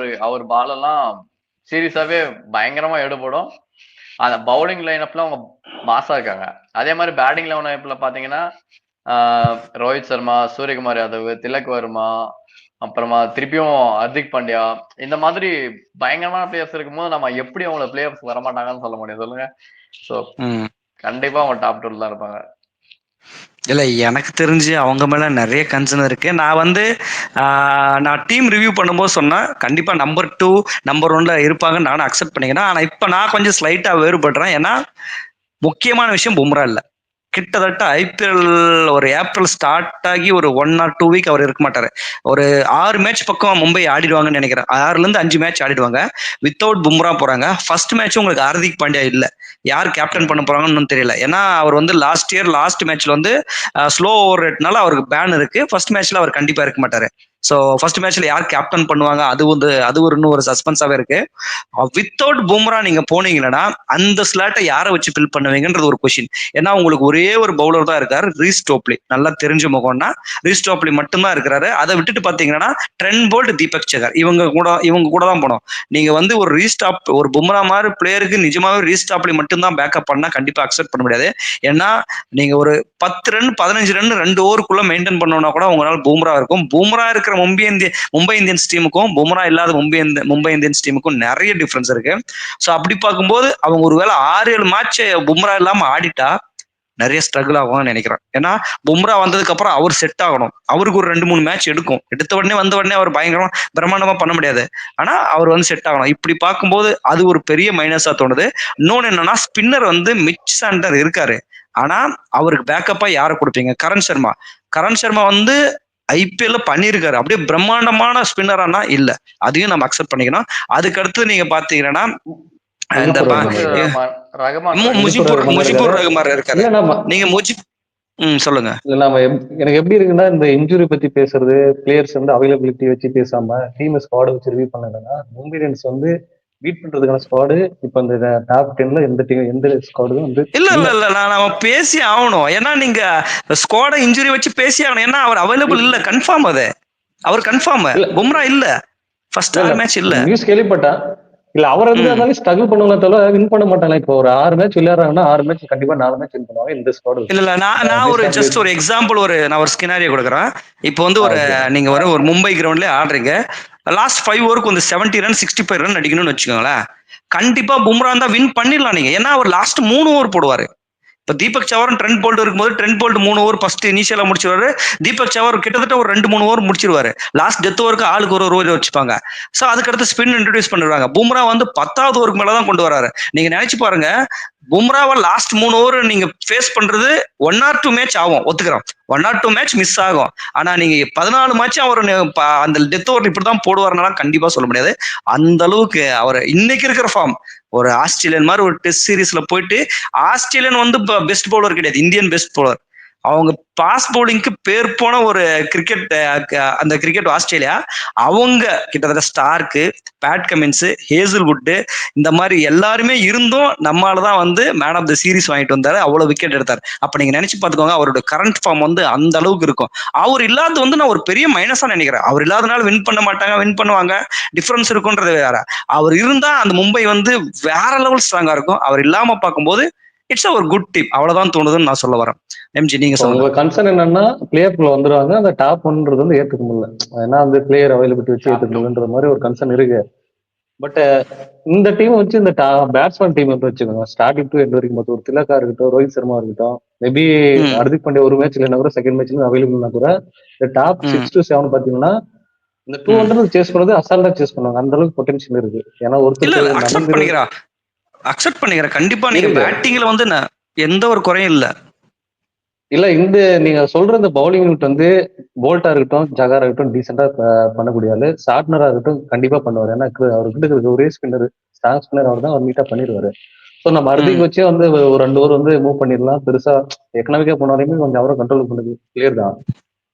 அவர் பால் எல்லாம் சீரியஸாவே பயங்கரமா எடுபடும். அந்த பவுலிங் லைனப்ல அவங்க மாசா இருக்காங்க. அதே மாதிரி பேட்டிங் லைனப்ல பாத்தீங்கன்னா ரோஹித் சர்மா, சூரியகுமார் யாதவ், திலக் வர்மா, அப்புறமா திருப்பியும் ஹர்திக் பாண்டியா, இந்த மாதிரி பயங்கரமான பிளேயர்ஸ் இருக்கும்போது நம்ம எப்படி அவங்கள பிளேயர்ஸ் வரமாட்டாங்கன்னு சொல்ல முடியும் சொல்லுங்க. சோ கண்டிப்பா அவங்க டாப் 2 தான் இருப்பாங்க. இல்லை, எனக்கு தெரிஞ்சு அவங்க மேலே நிறைய கன்சர்ன் இருக்குது. நான் டீம் ரிவ்யூ பண்ணும்போது சொன்னேன், கண்டிப்பாக நம்பர் 2 நம்பர் 1ல இருப்பாங்கன்னு நானும் அக்செப்ட் பண்ணிக்கிறேன். ஆனால் இப்போ நான் கொஞ்சம் ஸ்லைட்டாக வேறுபடுறேன். ஏன்னா முக்கியமான விஷயம் பும்ரா இல்லை. கிட்டத்தட்ட ஐபிஎல் ஒரு ஏப்ரல் ஸ்டார்ட் ஆகி ஒரு 1 or 2 வீக் அவர் இருக்க மாட்டாரு. ஒரு 6 மேட்ச் பக்கம் மும்பை ஆடிடுவாங்கன்னு நினைக்கிறேன். 6ல இருந்து 5 மேட்ச் ஆடிடுவாங்க வித்தவுட் பும்ரா போறாங்க. ஃபர்ஸ்ட் மேட்ச் உங்களுக்கு ஹார்திக் பாண்டியா இல்ல, யார் கேப்டன் பண்ண போறாங்கன்னு தெரியல. ஏன்னா அவர் வந்து லாஸ்ட் மேட்ச்ல வந்து ஸ்லோ ஓவர் ரேட்னால அவருக்கு பேன் இருக்கு. ஃபர்ஸ்ட் மேட்ச்ல அவர் கண்டிப்பா இருக்க மாட்டாரு. ஸோ ஃபர்ஸ்ட் மேட்ச்ல யார் கேப்டன் பண்ணுவாங்க, அது ஒரு இன்னும் ஒரு சஸ்பென்ஸாவே இருக்கு. வித்தவுட் பும்ரா நீங்க போனீங்கன்னா அந்த ஸ்லாட்டை யாரை வச்சு ஃபில் பண்ணுவீங்கன்றது ஒரு கொஸ்டின். ஏன்னா உங்களுக்கு ஒரே ஒரு பவுலர் தான் இருக்காரு, ரீஸ் டோப்லி. நல்லா தெரிஞ்ச முகம்னா ரீஸ் டோப்லி மட்டும்தான் இருக்கிறாரு. அதை விட்டுட்டு பாத்தீங்கன்னா ட்ரெண்ட் போல்ட், தீபக் சகர், இவங்க கூட தான் போனோம். நீங்க வந்து ஒரு ரீஸ்டாப், ஒரு பும்ரா மாதிரி பிளேயருக்கு நிஜமாவே ரீஸ்டாப்லி மட்டும்தான் பேக்கப் பண்ணா கண்டிப்பா அக்செப்ட் பண்ண முடியாது. ஏன்னா நீங்க ஒரு 10 ரன் 15 ரன் 2 ஓவருக்குள்ள மெயின்டைன் பண்ணோம்னா கூட உங்களால பும்ரா இருக்கும். பும்ரா இருக்கிற மும்பை இந்தியன்ஸ் டீமுக்கும் பும்ரா இல்லாத மும்பை இந்தியன்ஸ் டீமுக்கும் நிறைய டிஃபரன்ஸ் இருக்கு. ஸோ அப்படி பார்க்கும்போது அவங்க ஒருவேளை 6-7 மேட்ச் பும்ரா இல்லாம ஆடிட்டா நிறைய ஸ்ட்ரகிள் ஆகும்னு நினைக்கிறேன். ஏன்னா பும்ரா வந்ததுக்கு அப்புறம் அவர் செட் ஆகணும். அவருக்கு ஒரு 2-3 மேட்ச் எடுத்த உடனே வந்த உடனே அவர் பயங்கரமா பிரம்மாண்டமா பண்ண முடியாது. ஆனா அவர் வந்து செட் ஆகணும். இப்படி பார்க்கும்போது அது ஒரு பெரிய மைனஸா தோணுது. இன்னொன்னு என்னன்னா, ஸ்பின்னர் வந்து மிச் சாண்டர் இருக்காரு. ஆனா அவருக்கு பேக்கப்பா யாரை கொடுப்பீங்க? கரண் சர்மா வந்து ஐபிஎல்ல பண்ணியிருக்காரு. அப்படியே பிரம்மாண்டமான ஸ்பின்னரானா இல்ல, அதையும் நம்ம அக்செப்ட் பண்ணிக்கணும். அதுக்கு அடுத்து நீங்க பாத்தீங்கன்னா முஜிபுர் ரஹ்மான் இருக்காரு. நீங்க சொல்லுங்க. எனக்கு எப்படி இருக்குன்னா, இந்த இன்ஜுரி பத்தி பேசுறது, பிளேயர்ஸ் வந்து அவைலபிலிட்டி வச்சு பேசாம டீம் ஸ்குவாட் வச்சு ரிவ்யூ பண்ணதுன்னா, மும்பை இந்தியன்ஸ் வந்து பீட் பண்றதுக்கான ஸ்குவாடு இப்ப இந்த டாப் 10ல எந்த ஸ்குவாடும் வந்து இல்ல நாம பேசி ஆகணும். ஏன்னா நீங்க ஸ்குவாட இன்ஜுரி வச்சு பேசி ஆகணும். ஏன்னா அவர் அவைலபிள் இல்ல, கன்ஃபார்ம். அவர் கன்ஃபார்ம். பும்ரா இல்ல, ஃபர்ஸ்ட் 6 மேட்ச் இல்ல. நியூஸ் கேள்விப்பட்டேன். இல்ல அவர் வந்து ஸ்ட்ரகிள் பண்ணுவாங்க, தவிர வின் பண்ண மாட்டாங்க. இப்போ ஒரு 6 மேட்ச் விளையாடுறாங்கன்னா 6 மேட்ச் கண்டிப்பா 4 மேட்ச் வின் பண்ணுவாங்க இந்த ஸ்குவாட். இல்ல நான் ஒரு ஜஸ்ட் ஒரு எக்ஸாம்பிள், நான் ஒரு ஸ்கினாரியோ கொடுக்குறேன். இப்போ வந்து நீங்க ஒரு மும்பை கிரவுண்ட்லயே ஆடுறீங்க. லாஸ்ட் 5 ஓவருக்கு வந்து 70 ரன் 65 ரன் அடிக்கணும்னு வச்சுக்கோங்களேன். கண்டிப்பா பும்ரா தான் வின் பண்ணிடலாம் நீங்க. ஏன்னா அவர் லாஸ்ட் 3 ஓவர் போடுவாரு. இப்போ தீபக் சவாரும் ட்ரெண்ட் போல்ட் இருக்கும்போது ட்ரெண்ட் போல்ட் 3 ஓவர் ஃபர்ஸ்ட் இனிஷியலா முடிச்சிருவாரு. தீபக் சவார் கிட்டத்தட்ட ஒரு 2-3 ஓவர் முடிச்சிருவாரு. லாஸ்ட் டெத் ஓவருக்கு ஆளுக்கு ஒரு ஓவர் வச்சுப்பாங்க. ஸோ அதுக்கடுத்து ஸ்பின் இன்ட்ரடியூஸ் பண்ணிடுவாங்க. பும்ரா வந்து 10வது ஓவருக்கு மேலதான் கொண்டு வராரு. நீங்க நினைச்சு பாருங்க, பும்ராவை லாஸ்ட் 3 ஓவர் நீங்க ஃபேஸ் பண்றது 1 or 2 மேட்ச் ஆகும், ஒத்துக்கிறோம். 1 or 2 மேட்ச் மிஸ் ஆகும். ஆனா நீங்க 14 மேட்ச் அவர் அந்த டெத் ஓவர் இப்படிதான் போடுவாருன்னா கண்டிப்பா சொல்ல முடியாது. அந்த அளவுக்கு அவர் இன்னைக்கு இருக்கிற ஃபார்ம், ஒரு ஆஸ்திரேலியன் மாதிரி ஒரு டெஸ்ட் சீரீஸ்ல போயிட்டு, ஆஸ்திரேலியன் வந்து பெஸ்ட் பவுலர் கிடையாது, இந்தியன் பெஸ்ட் பவுலர். அவங்க பாஸ் பவுலிங்க்கு பேர் போன ஒரு கிரிக்கெட், அந்த கிரிக்கெட் ஆஸ்திரேலியா, அவங்க கிட்டத்தட்ட ஸ்டார்க்கு, பேட் கமின்ஸ், ஹேசல்வுட் இந்த மாதிரி எல்லாருமே இருந்தும் நம்மால தான் வந்து மேன் ஆஃப் த சீரிஸ் வாங்கிட்டு வந்தாரு, அவ்வளவு விக்கெட் எடுத்தார். அப்ப நீங்க நினைச்சு பார்த்துக்கோங்க, அவரோட கரண்ட் ஃபார்ம் வந்து அந்த அளவுக்கு இருக்கும். அவர் இல்லாத வந்து நான் ஒரு பெரிய மைனஸா நினைக்கிறேன். அவர் இல்லாதனால வின் பண்ண மாட்டாங்க, வின் பண்ணுவாங்க, டிஃபரன்ஸ் இருக்கும்ன்றது வேற. அவர் இருந்தா அந்த மும்பை வந்து வேற லெவல் ஸ்ட்ராங்கா இருக்கும். அவர் இல்லாம பார்க்கும்போது இட்ஸ் ஒரு குட் டீம், அவ்வளவுதான் தோணுதுன்னு நான் சொல்ல வரேன். எம்ஜி நீங்க உங்க சொல்லுங்க. கன்சர்ன் என்னன்னா பிளேயர்க்குள்ள வந்துருவாங்க, அந்த டாப் ஒன்றது வந்து ஏத்துக்க முடியல. ஏன்னா அந்த பிளேயர் அவைலபிலிட்டி வச்சு ஏத்துக்க முடியலன்ற மாதிரி ஒரு கன்சர்ன் இருக்கு. பட் இந்த டீம் வச்சு இந்த பேட்ஸ்மேன் டீம் வந்து வச்சுக்கோங்க, ஸ்டார்டிங் டு எண்ட் வரைக்கும் பார்த்து ஒரு திலக்கா இருக்கட்டும், ரோஹித் சர்மா இருக்கட்டும், மேபி ஹர்திக் பாண்டியா ஒரு மேட்ச் இல்லைன்னா கூட செகண்ட் மேட்ச்ல அவைலபிள்னா கூட இந்த டாப் 6 to 7 பாத்தீங்கன்னா இந்த 200 சேஸ் பண்ணது அசால்ட்டா சேஸ் பண்ணுவாங்க. அந்த அளவுக்கு பொட்டன்ஷியல் இருக்கு. ஏன்னா ஒருத்தருக்கு அக்செப்ட் பண்ணிக்கிறேன் கண்டிப்பா. நீங்க இருக்கு. பேட்டிங்ல வந்து எந்த ஒரு குறையும் இல்ல. இல்ல இந்த நீங்க சொல்ற இந்த பவுலிங் யூனிட் வந்து போல்ட்டா இருக்கட்டும், ஜகாரா இருக்கட்டும் டீசெண்டா பண்ணக்கூடிய ஆளு. ஷார்ட்னரா இருக்கட்டும் கண்டிப்பா பண்ணுவாரு. ஏன்னா அவர்கிட்ட இருக்க ஒரே ஸ்பின்னர், ஸ்ட்ராங் ஸ்பின்னர் அவர் தான், அவர் நீட்டா பண்ணிடுவாரு. ஸோ நம்ம ஹர்திக் வச்சே வந்து ஒரு 2 ஓவர் வந்து மூவ் பண்ணிடலாம். பெருசா எக்கனாமிக்கா போனாலுமே கொஞ்சம் அவரை கண்ட்ரோல் பண்ணது கிளியர் தான்.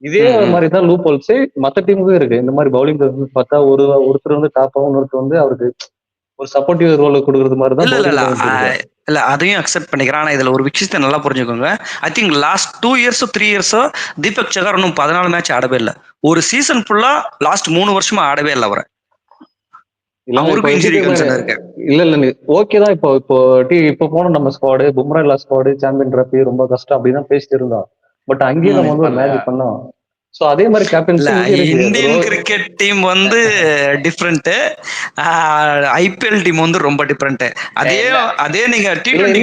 இதே மாதிரி தான் லூப் ஹோல்ஸ் மற்ற டீமுக்கும் இருக்கு. இந்த மாதிரி பவுலிங் பார்த்தா ஒருத்தர் வந்து டாப்பாவும், இன்னொருத்தர் வந்து அவருக்கு ஒரு சப்போர்ட்டிவ் ரோல் கொடுக்கறது மாதிரி தான். இல்ல அதையும் அக்செப்ட் பண்ணிக்கிறேன். ஆனா இதுல ஒரு விஷயத்தை நல்லா புரிஞ்சுக்கோங்க. I think last 2 years 3 years Deepak Sahar இன்னும் 14 மேட்ச் ஆடவே இல்லை. ஒரு சீசன் ஃபுல்லா லாஸ்ட் 3 வருஷமா ஆடவே இல்லை அவரை. அவருக்கும் இன்ஜுரி கன்சர்ன் இருக்கு. இல்ல ஓகே தான். இப்போ போன நம்ம ஸ்குவாடு, பும்ரா இல்லா ஸ்குவாடு, சாம்பியன் டிராபி ரொம்ப கஷ்டம் அப்படின்னு பேசிட்டு இருந்தோம். பட் அங்கேயும் நம்ம வந்து ஒரு மேஜிக் பண்ணோம். சோ அதே மாதிரி கேப்டன்சி இந்தியன் கிரிக்கெட் டீம் வந்து டிஃபரெண்ட், ஐபிஎல் டீம் வந்து ரொம்ப டிஃபரெண்ட். அதே நீங்க T20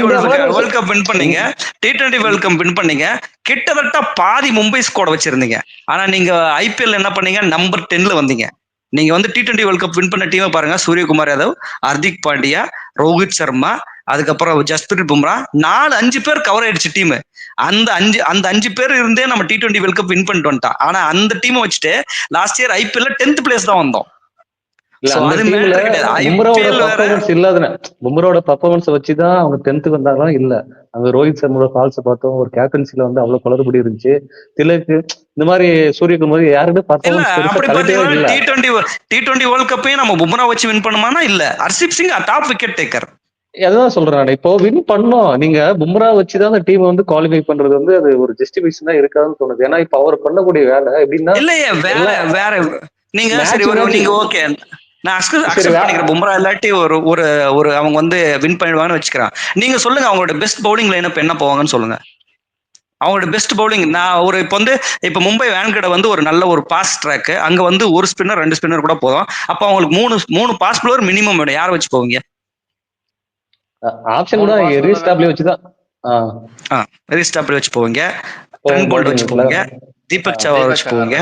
வேர்ல்ட் கப் வின் பண்ணீங்க, T20 வேர்ல்ட் கப் வின் பண்ணீங்க, கிட்டத்தட்ட பாதி மும்பை ஸ்குவாட் வச்சிருந்தீங்க. ஆனா நீங்க ஐபிஎல் என்ன பண்ணீங்க, நம்பர் 10ல வந்தீங்க. நீங்க வந்து T20 வேர்ல்ட் கப் வின் பண்ண டீமை பாருங்க, சூரியகுமார் யாதவ், ஹர்திக் பாண்டியா, ரோஹித் சர்மா, அதுக்கப்புறம் ஜஸ்பிரித் பும்ரா, 4-5 பேர் கவர் ஆயிடுச்சு டீம். அந்த அஞ்சு பேர் இருந்தே நம்ம T20 வேர்ல்ட் கப் வின் பண்ணிட்டு வந்துட்டோம். ஆனா அந்த டீமை வச்சுட்டு லாஸ்ட் இயர் ஐபிஎல்ல 10th பிளேஸ் தான் வந்தோம். பும்ராவோட பர்ஃபார்மன்ஸ் வச்சுதான் அவங்க 10th வந்தாலும் இல்ல. அங்க ரோஹித் சர்மாவோட ஃபால்ஸ் பார்த்தோம், ஒரு கேப்டன்சில வந்து அவ்வளவு குளறுபடி இருந்துச்சு. திலக்கு இந்த மாதிரி சூரியகுமார் யாருமே T20 வேர்ல்ட் கப்பையும் நம்ம பும்ரா வச்சு வின் பண்ணுமானா இல்ல. Heirship Singh top wicket taker. அதான் சொல்றேன். இப்போ வின் பண்ணோம், நீங்க பும்ரா வச்சுதான் அந்த டீம் வந்து குவாலிஃபை பண்றது வந்து அது ஒரு ஜஸ்டிபிகேஷன் தான் இருக்காதுன்னு தோணுது. ஏன்னா இப்ப அவர் பண்ணக்கூடிய வேலை எப்படின்னா இல்லையே வேற நீங்க சரி நீங்க ஓகே நான் அக்செப்ட் பண்ணிக்கிறேன். பும்ரா இல்லாட்டி ஒரு அவங்க வந்து வின் பண்ணிடுவாங்கன்னு வச்சுக்கிறேன். நீங்க சொல்லுங்க அவங்களோட பெஸ்ட் பவுலிங் லைனப் என்ன போவாங்கன்னு சொல்லுங்க. அவங்களோட பெஸ்ட் பவுலிங் நான் இப்ப மும்பை வேன்கடை வந்து ஒரு நல்ல ஒரு பாஸ் ட்ராக், அங்க வந்து ஒரு ஸ்பின்னர் 2 ஸ்பின்னர் கூட போதும். அப்ப அவங்களுக்கு மூணு பாஸ் பிளேயர் மினிமம் வேணும். யாரை வச்சு போவீங்க? ஆப்ஷன் தான் ரீஸ்டாப்லி வச்சுதான். ரீஸ்டாப்லி வச்சு போவீங்க, ட்ரெண்ட் போல்ட் வச்சு போவீங்க, தீபக் சஹார் வச்சு போவீங்க.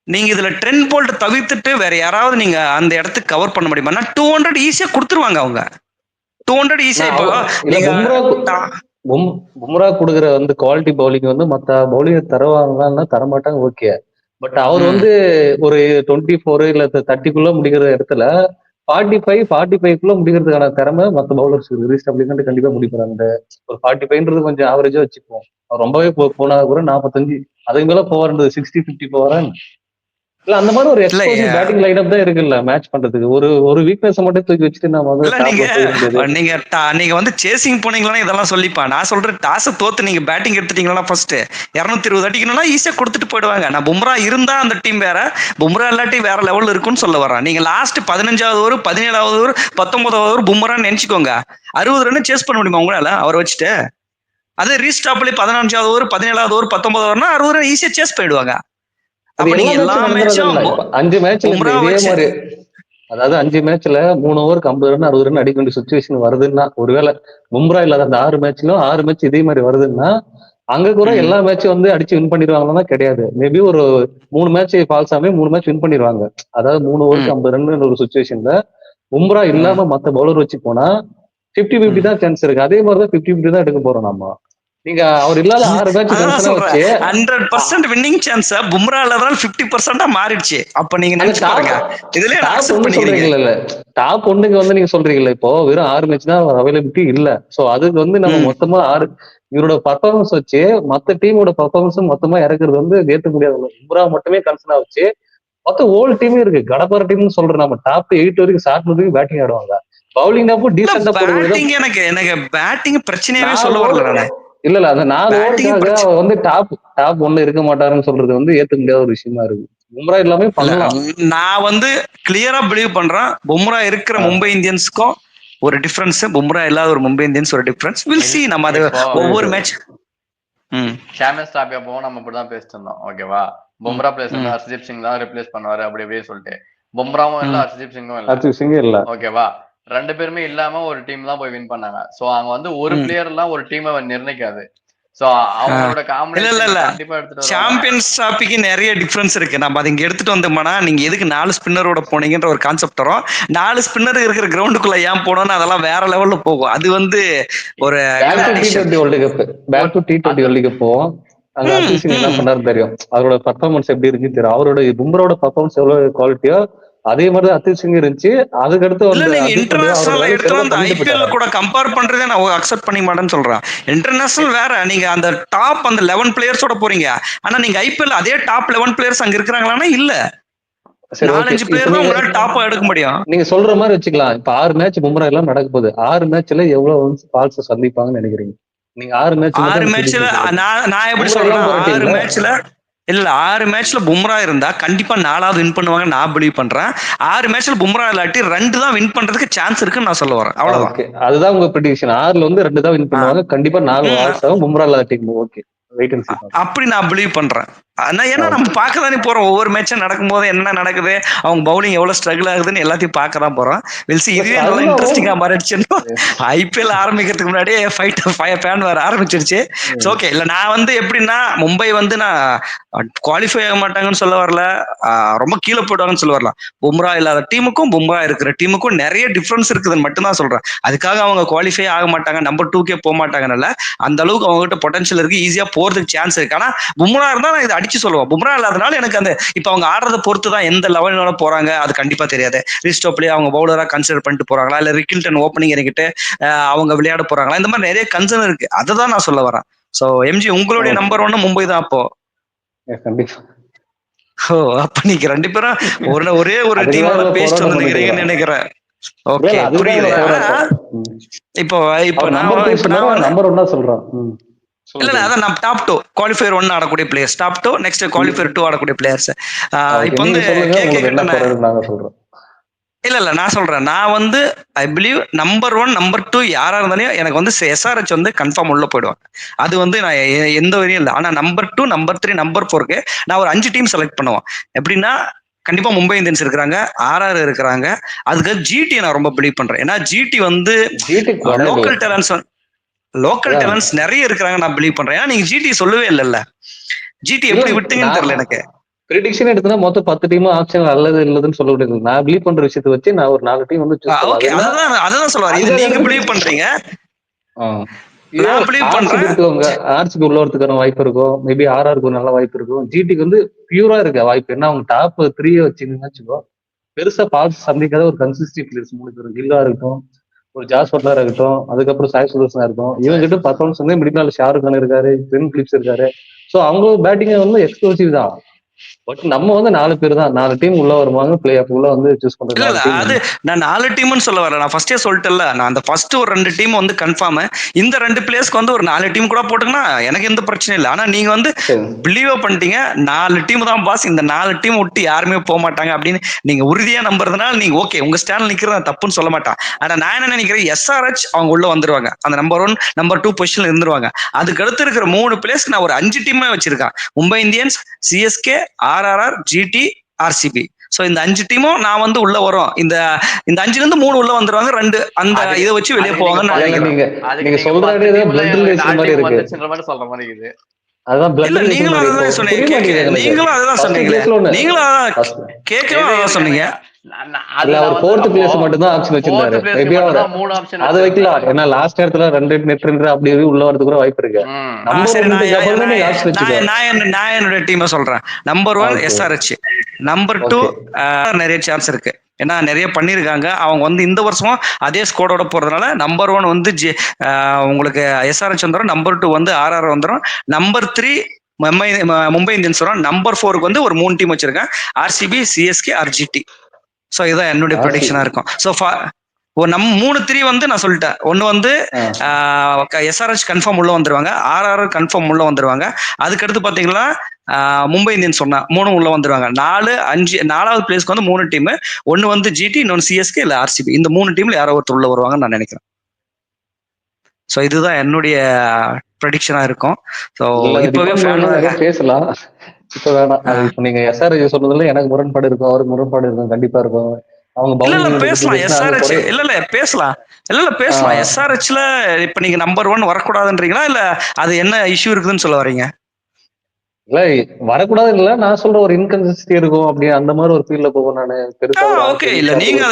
நீங்க இதுல ட்ரெண்ட் போல்ட் தவிர்த்துட்டு வேற யாராவது நீங்க அந்த இடத்துக்கு கவர் பண்ண முடியுமா? 200 ஈஸியா கொடுத்துருவாங்க அவங்க. 200 ஈஸியா. இப்போ நீங்க பும்ரா கொடுக்குற வந்து குவாலிட்டி பவுலிங் வந்து மத்த பவுலிங் தருவாங்கன்னா தரமாட்டாங்க, ஓகே. பட் அவர் வந்து ஒரு 24 இல்ல 30க்குள்ள முடிக்கிற இடத்துல 45 முடிக்கிறதுக்கான திறமை மத்த பவுலர்ஸ் ரீஸ்டாப்லிமெண்ட் கண்டிப்பா முடிப்பாங்க. ஒரு 45ன்றது கொஞ்சம் ஆவரேஜா வச்சுப்போம். ரொம்பவே போனா கூட 45 அதுக்கு மேல போவாருன்றது 60-50 போவாரன். இல்ல அந்த மாதிரி ஒரு எக்ஸ்ப்ளோசிவ் பேட்டிங் லைனப் தான் இருக்குல்ல மேட்ச் பண்றதுக்கு. ஒரு வீக்னஸ் மட்டும் தூக்கி வச்சுட்டு நம்ம நீங்க வந்து சேசிங் போனீங்களா இதெல்லாம் சொல்லிப்பா. நான் சொல்றேன் டாஸ் தோத்து நீங்க பேட்டிங் எடுத்துட்டீங்களா, ஃபர்ஸ்ட் 220 அடிக்கணும்னா ஈஸியா கொடுத்துட்டு போயிடுவாங்க. நான் பும்ரா இருந்தா அந்த டீம் வேற, பும்ரா இல்லாட்டி வேற லெவல்ல இருக்குன்னு சொல்ல வரேன். நீங்க லாஸ்ட் 15வது ஓவர் 17வது ஓவர் 19வது ஓவர் பும்ரான்னு நினைச்சுக்கோங்க, 60 ரன் சேஸ் பண்ண முடியுமா உங்களால அவரை வச்சுட்டு? அதே ரீஸ்டாப்லி 15வது ஓவர் 17வது ஓவர் 19வது ஓவர்னா 60 ரன் ஈஸியா சேஸ் பண்ணிடுவாங்க. அதாவது 5 மேட்ச்ல 3 ஓவருக்கு 50 ரன் 60 ரன் அடிக்க வேண்டிய சுச்சுவேஷன் வருதுன்னா, ஒருவேளை பும்ரா இல்லாத அந்த 6 மேட்ச்லயும் 6 மேட்ச் இதே மாதிரி வருதுன்னா அங்க கூட எல்லா மேட்சும் வந்து அடிச்சு வின் பண்ணிடுவாங்கன்னா கிடையாது. மேபி ஒரு 3 மேட்ச் ஃபால்ஸாமே 3 மேட்ச் வின் பண்ணிடுவாங்க. அதாவது 3 ஓவருக்கு 50 ரன் ஒரு சுச்சுவேஷன்ல பும்ரா இல்லாம மத்த பவுலர் வச்சு போனா 50-50 தான் சான்ஸ் இருக்கு. அதே மாதிரிதான் 50-50 தான் எடுக்க போறோம் நம்ம. நீங்க அவர் இல்லாத 6 மேட்ச் 100% வின்னிங் சான்ஸ் பும்ரால தான் 50% மாறிடுச்சு. அப்ப நீங்க நினைச்சு பாருங்க, இதுல அக்செப்ட் பண்ணிக்கிறீங்கல. டாப் 1க்கு வந்து நீங்க சொல்றீங்கல, இப்போ வெறும் 6 மேட்ச் தான் அவைலபிலிட்டி இல்ல. சோ அதுக்கு வந்து நம்ம மொத்தமா இவரோட பர்ஃபார்மன்ஸ் வச்சு மத்த டீமோட பர்ஃபார்மன்ஸும் மொத்தமா இறக்குறது வந்து ஏத்துக்க முடியாது. பும்ரா மட்டுமே கன்சர்னா வச்சு மொத்த ஹோல் டீமே இருக்கு. கடப்பார டீம்னு சொல்ற நம்ம டாப் 8 வரைக்கும் ஷார்ட் வரைக்கும் பேட்டிங் ஆடுவாங்க. பவுலிங் அப்போ டீசெண்டா போடுறது. பேட்டிங் எனக்கு பேட்டிங் பிரச்சனையாவே 4 சொல்ல வரல ஓவர் நானு. இல்ல அந்த 4 பேட்டிங் ஓவருக்காக அவர் வந்து டாப் 1 இருக்க மாட்டாருன்னு சொல்றது வந்து ஏத்துக்க முடியாத ஒரு விஷயமா இருக்கு. பும்ரா எல்லாமே பண்ணலாம். நான் வந்து கிளியரா பிலீவ் பண்றேன். பும்ரா இருக்கிற மும்பை இந்தியன்ஸ்க்கும் ஒரு டிஃபரன்ஸ், பும்ரா இல்லாத ஒரு மும்பை இந்தியன்ஸ் ஒரு டிஃபரன்ஸ். Will see. நம்ம அது ஒவ்வொரு மேட்ச் சாம்பியன்ஸ் டிராபி அப்போ நம்ம இப்படிதான் பேசிட்டு இருந்தோம். ஓகேவா, பும்ரா பிளேஸ் வந்து ஹர்ஷ்தீப் சிங் தான் ரிப்ளேஸ் பண்ணுவாரு அப்படி இப்படியே சொல்லிட்டு. பும்ராவும் இல்ல, ஹர்ஷ்தீப் சிங்கும் இல்ல. ஓகேவா, 2 பேருமே இல்லாம ஒரு டீம் தான் போய் வின் பண்ணாங்க. சோ அங்க வந்து ஒரு பிளேயர் எல்லாம் ஒரு டீமை நிர்ணயிக்காது. சோ அவங்களோட காம்பினேஷன் கண்டிப்பா எடுத்துட்டு வருவாங்க. சாம்பியன்ஸ் டிராபிக்கு நிறைய டிஃபரன்ஸ் இருக்கு. நம்ம அதை இங்க எடுத்துட்டு வந்தோம்னா நீங்க எதுக்கு 4 ஸ்பின்னரோட போனீங்கன்ற ஒரு கான்செப்ட் வரும். 4 ஸ்பின்னர் இருக்கிற கிரவுண்டுக்குள்ள ஏன் போனோம்னு அதெல்லாம் வேற லெவல்ல போகும். அது வந்து ஒரு T20 வேர்ல்டு கப் போவோம். அங்க ஹர்ஷ்தீப் சிங் என்ன பண்ணாரு தெரியும். அவரோட பர்ஃபார்மன்ஸ் எப்படி இருக்கு தெரியும். அவரோட பும்ராவோட பர்ஃபார்மன்ஸ் எவ்வளவு குவாலிட்டியோ அதே மாதிரி ஹர்ஷ்தீப் சிங் இருந்துச்சு. அதுக்கடுத்து இன்டர்நேஷனல் எடுத்து அந்த ஐபிஎல் கூட கம்பேர் பண்றதே நான் அக்செப்ட் பண்ணி மாட்டேன்னு சொல்றேன். இன்டர்நேஷனல் வேற, நீங்க அந்த டாப் அந்த 11 பிளேயர்ஸோட போறீங்க. ஆனா நீங்க ஐபிஎல் அதே டாப் 11 பிளேயர்ஸ் அங்க இருக்கிறாங்களான்னா இல்ல. 4-5 பிளேயர் தான் உங்களால டாப்பா எடுக்க முடியும். நீங்க சொல்ற மாதிரி வச்சுக்கலாம். இப்ப 6 மேட்ச் பும்ரா எல்லாம் நடக்க போகுது. 6 மேட்ச்ல எவ்வளவு ஃபால்ஸ் சந்திப்பாங்கன்னு நினைக்கிறீங்க நீங்க? 6 மேட்ச்ல நான் எப்படி சொல்றேன், 6 மேட்ச்ல இல்ல 6 மேட்ச்ல பும்ரா இருந்தா கண்டிப்பா 4வது வின் பண்ணுவாங்க நான் பிலீவ் பண்றேன். 6 மேட்ச்ல பும்ரா இல்லாட்டி 2 தான் வின் பண்றதுக்கு சான்ஸ் இருக்குன்னு நான் சொல்ல வரேன். அவ்வளவுதான். அதுதான் உங்க ப்ரெடிக்ஷன். 6ல வந்து 2 தான் வின் பண்ணுவாங்க. கண்டிப்பா 4 வால்ஸ் ஆகும். பும்ரா இல்லாத டீம். ஓகே, வெயிட் அண்ட் சீ. அப்படி நான் பிலீவ் பண்றேன். ஏன்னா நம்ம பார்க்க தானே போறோம். ஒவ்வொரு மேட்சும் நடக்கும்போது என்ன நடக்குது, அவங்க பவுலிங் எவ்வளவு ஸ்ட்ரகிள் ஆகுதுன்னு எல்லாத்தையும் பார்க்க தான் போறோம். வில்சி இதுவே நல்லா இன்ட்ரெஸ்டிங்கா மாறிடுச்சுன்னா ஐபிஎல் ஆரம்பிக்கிறதுக்கு முன்னாடியே ஃபைட் ஃபேன் வர ஆரம்பிச்சிருச்சு. ஓகே, இல்ல நான் வந்து எப்படின்னா மும்பை வந்து நான் குவாலிஃபை ஆக மாட்டாங்கன்னு சொல்ல வரல, ரொம்ப கீழே போயிடுவாங்கன்னு சொல்ல வரலாம். பும்ரா இல்லாத டீமுக்கும் பும்ரா இருக்கிற டீமுக்கும் நிறைய டிஃபரன்ஸ் இருக்குதுன்னு மட்டும் தான் சொல்றேன். அதுக்காக அவங்க குவாலிஃபை ஆக மாட்டாங்க, நம்பர் 2கே போக மாட்டாங்கனால அந்த அளவுக்கு அவங்க கிட்ட பொட்டன்ஷியல் இருக்கு, ஈஸியா போறதுக்கு சான்ஸ் இருக்கு. ஆனா பும்ரா இருந்தா நான் இதை அடிச்சு சொல்லுவேன். பும்ரா இல்லாதனால எனக்கு அந்த இப்ப அவங்க ஆடுறதை பொறுத்து தான் எந்த லெவலோட போறாங்க அது கண்டிப்பா தெரியாது. ரிஸ்டோப்லயே அவங்க பவுலரா கன்சிடர் பண்ணிட்டு போறாங்களா, இல்ல ரிக்கில்டன் ஓப்பனிங் இறக்கிட்டு அவங்க விளையாட போறாங்களா, இந்த மாதிரி நிறைய கன்சர்ன் இருக்கு. அதுதான் நான் சொல்ல வரேன். சோ எம்ஜி உங்களுடைய நம்பர் 1 மும்பை தான் அப்போ. கண்டிப்பா. ஓ, அப்ப நீங்க 2 பேரும் ஒரே ஒரு டீம் பேஸ்ட் வந்து நினைக்கிறீங்கன்னு நினைக்கிறேன். ஓகே, புரியுது. இப்போ நம்பர் 1 சொல்றேன். இல்ல அதான் நான் டாப் 2 குவாலிஃபயர் 1 ஆடக்கூடிய பிளேயர்ஸ், டாப் 2 நெக்ஸ்ட் குவாலிஃபயர் 2 ஆடக்கூடிய பிளேயர்ஸ். இப்போ வந்து இல்ல நான் சொல்றேன், நான் வந்து ஐ பிலீவ் நம்பர் 1 நம்பர் 2 யாரா இருந்தாலும் எனக்கு வந்து எஸ்ஆர்ஹெச் வந்து கன்ஃபார்ம் உள்ள போயிடுவாங்க. அது வந்து நான் எந்த வரையும் இல்லை. ஆனா நம்பர் 2 நம்பர் 3 நம்பர் 4க்கு நான் ஒரு 5 டீம் செலக்ட் பண்ணுவேன். எப்படின்னா கண்டிப்பா மும்பை இந்தியன்ஸ் இருக்கிறாங்க, ஆர்ஆர் இருக்கிறாங்க. அதுக்கு ஜிடி நான் ரொம்ப பிலீவ் பண்றேன். ஏன்னா ஜிடி வந்து லோக்கல் டேலண்ட்ஸ் நிறைய இருக்கிறாங்க நான் பிலீவ் பண்றேன். ஏன்னா நீங்க ஜிடி சொல்லவே இல்லைல்ல, ஜிடி எப்படி விட்டீங்கன்னு தெரியல எனக்கு. ப்ரெடிக்ஷன் எடுத்தா மொத்தம் 10 டீம் ஆப்ஷன் நல்லது இல்லதுன்னு சொல்ல முடியாது. நான் பிலீவ் பண்ற விஷயத்தை வச்சு நான் ஒரு 4 டீம் வந்து அதான் சொல்லுவாரு. இது நீங்க பிலீவ் பண்றீங்க, நான் பிலீவ் பண்றேன். ஆர்சிபி உள்ள வரதுக்கான வாய்ப்பு இருக்கும். மேபி ஆர்ஆருக்கு நல்ல வாய்ப்பு இருக்கும். ஜிடிக்கு வந்து பியூரா இருக்க வாய்ப்பு. ஏன்னா அவங்க டாப் 3 வச்சுன்னு வச்சுக்கோ, பெருசா பால்ஸ் சந்திக்காத ஒரு கன்சிஸ்டன்ட் பிளேயர்ஸ் 3 பேரும். கில்லா இருக்கட்டும், ஒரு ஜாஸ் பட்லரா இருக்கட்டும், அதுக்கப்புறம் சாய் சுதர்சனா இருக்கும். இவங்க கிட்ட பர்ஃபார்மன்ஸ் வந்து மிடில் நாள் ஷாருக் கான் இருக்காரு, பென் பிலிப்ஸ் இருக்காரு. சோ அவங்க பேட்டிங் வந்து எக்ஸ்க்ளூசிவ் தான். பட் நம்ம வந்து 4 பேர் தான், 4 டீம் உள்ள வருவாங்க. பிளே ஆஃப் உள்ள வந்து சூஸ் பண்றது. இல்ல அது நான் 4 டீம்னு சொல்ல வரல. நான் ஃபர்ஸ்டே சொல்லிட்டேன்ல, நான் அந்த ஃபர்ஸ்ட் ஒரு 2 டீம் வந்து கன்ஃபார்ம். இந்த 2 பிளேயர்ஸ்க்கு வந்து ஒரு 4 டீம் கூட போட்டுங்கன்னா எனக்கு எந்த பிரச்சனையும் இல்லை. ஆனா நீங்க வந்து பிலீவ் பண்ணிட்டீங்க 4 டீம் தான் பாஸ், இந்த 4 டீம் விட்டு யாருமே போக மாட்டாங்க அப்படின்னு நீங்க உறுதியா நம்புறதுனால நீங்க ஓகே, உங்க ஸ்டாண்ட்ல நிக்கிறது தப்புன்னு சொல்ல மாட்டேன். ஆனா நான் என்ன நினைக்கிறேன், எஸ்ஆர்ஹெச் அவங்க உள்ள வந்துருவாங்க, அந்த நம்பர் 1 நம்பர் 2 பொசிஷன்ல இருந்துருவாங்க. அதுக்கு அடுத்து இருக்கிற 3 பிளேஸ் நான் ஒரு 5 டீமே வச்சிருக்கேன். Mumbai Indians, CSK, RRR, GT, RCB. So இந்த 5 டீமும் நான் வந்து உள்ள வரும். இந்த 5ல இருந்து 3 உள்ள வந்துருவாங்க, 2 அந்த இதை வச்சு வெளியே போவாங்கன்னு நீங்க சொல்றது பிளட் ரிலேஷன் மாதிரி இருக்கு. சொல்ற மாதிரி இருக்குது. அதான் பிளட் ரிலேஷன். நீங்களும் அதுதான் சொன்னீங்க, நீங்களும் அதுதான் சொன்னீங்களே, நீங்களும் கேட்கவே அதான் சொன்னீங்க. ஒரு 4th பிளேஸ் மட்டும் தான் ஆப்ஷன் வச்சிருந்தாரு. மேபி அது வைக்கலாம். ஏன்னா லாஸ்ட் இடத்துல 2 நெட் ரன் அப்படி உள்ள வரது கூட வாய்ப்பு இருக்கு. நான் என்னோட டீமை சொல்றேன். நம்பர் 1 எஸ்ஆர்ஹெச், நம்பர் 2 நிறைய சான்ஸ் இருக்கு. ஏன்னா நிறைய பண்ணியிருக்காங்க. அவங்க வந்து இந்த வருஷமும் அதே ஸ்குவாடோட போறதுனால நம்பர் 1 வந்து உங்களுக்கு எஸ்ஆர்எச் வந்துடும், நம்பர் 2 வந்து ஆர்ஆர் வந்துடும், நம்பர் 3 மும்பை இந்தியன்ஸ் வரும், நம்பர் 4க்கு வந்து ஒரு 3 டீம் வச்சிருக்கேன், ஆர்சிபி, சிஎஸ்கே, ஆர்ஜிடி. ஸோ இதுதான் என்னுடைய ப்ரெடிக்ஷனா இருக்கும். ஸோ நம்ம 3-3 வந்து நான் சொல்லிட்டேன். ஒன்னு வந்து எஸ்ஆர்எச் கன்ஃபார்ம் உள்ள வந்துருவாங்க, ஆர்ஆர் கன்ஃபார்ம் உள்ள வந்துருவாங்க. அதுக்கடுத்து பாத்தீங்கன்னா மும்பை இந்தியன்ஸ் சொன்னா 3 உள்ள வந்துருவாங்க. 4வது பிளேஸ்க்கு வந்து 3 டீம். ஒன்னு வந்து ஜிடி, இன்னொன்னு சிஎஸ்கே, இல்ல ஆர்சிபி. இந்த 3 டீம்ல யாரோ ஒருத்தர் உள்ள வருவாங்கன்னு நான் நினைக்கிறேன். ஸோ இதுதான் என்னுடைய ப்ரெடிக்ஷனா இருக்கும். ஸோ இப்பவே பேசலாம், இப்ப வேணாம். இப்ப நீங்க எஸ்ஆர்எச் சொன்னதுல எனக்கு முரண்பாடு இருக்கும், அவருக்கு முரண்பாடு இருக்கும், கண்டிப்பா இருக்கும். அவங்க பேசலாம் எஸ்ஆர்எச் பேசலாம். எஸ்ஆர்எச்ல இப்ப நீங்க நம்பர் 1 வரக்கூடாதுன்றீங்களா, இல்ல அது என்ன இஷ்யூ இருக்குதுன்னு சொல்ல வரீங்க? இல்ல வரக்கூடாது இல்ல, நான் சொல்ற ஒரு இன்கன்சிஸ்டன்சி இருக்கும் அப்படி, அந்த மாதிரி ஒரு ஃபீல்ட்ல போகும். நானு பெருசா ஓகே இல்ல, நீங்க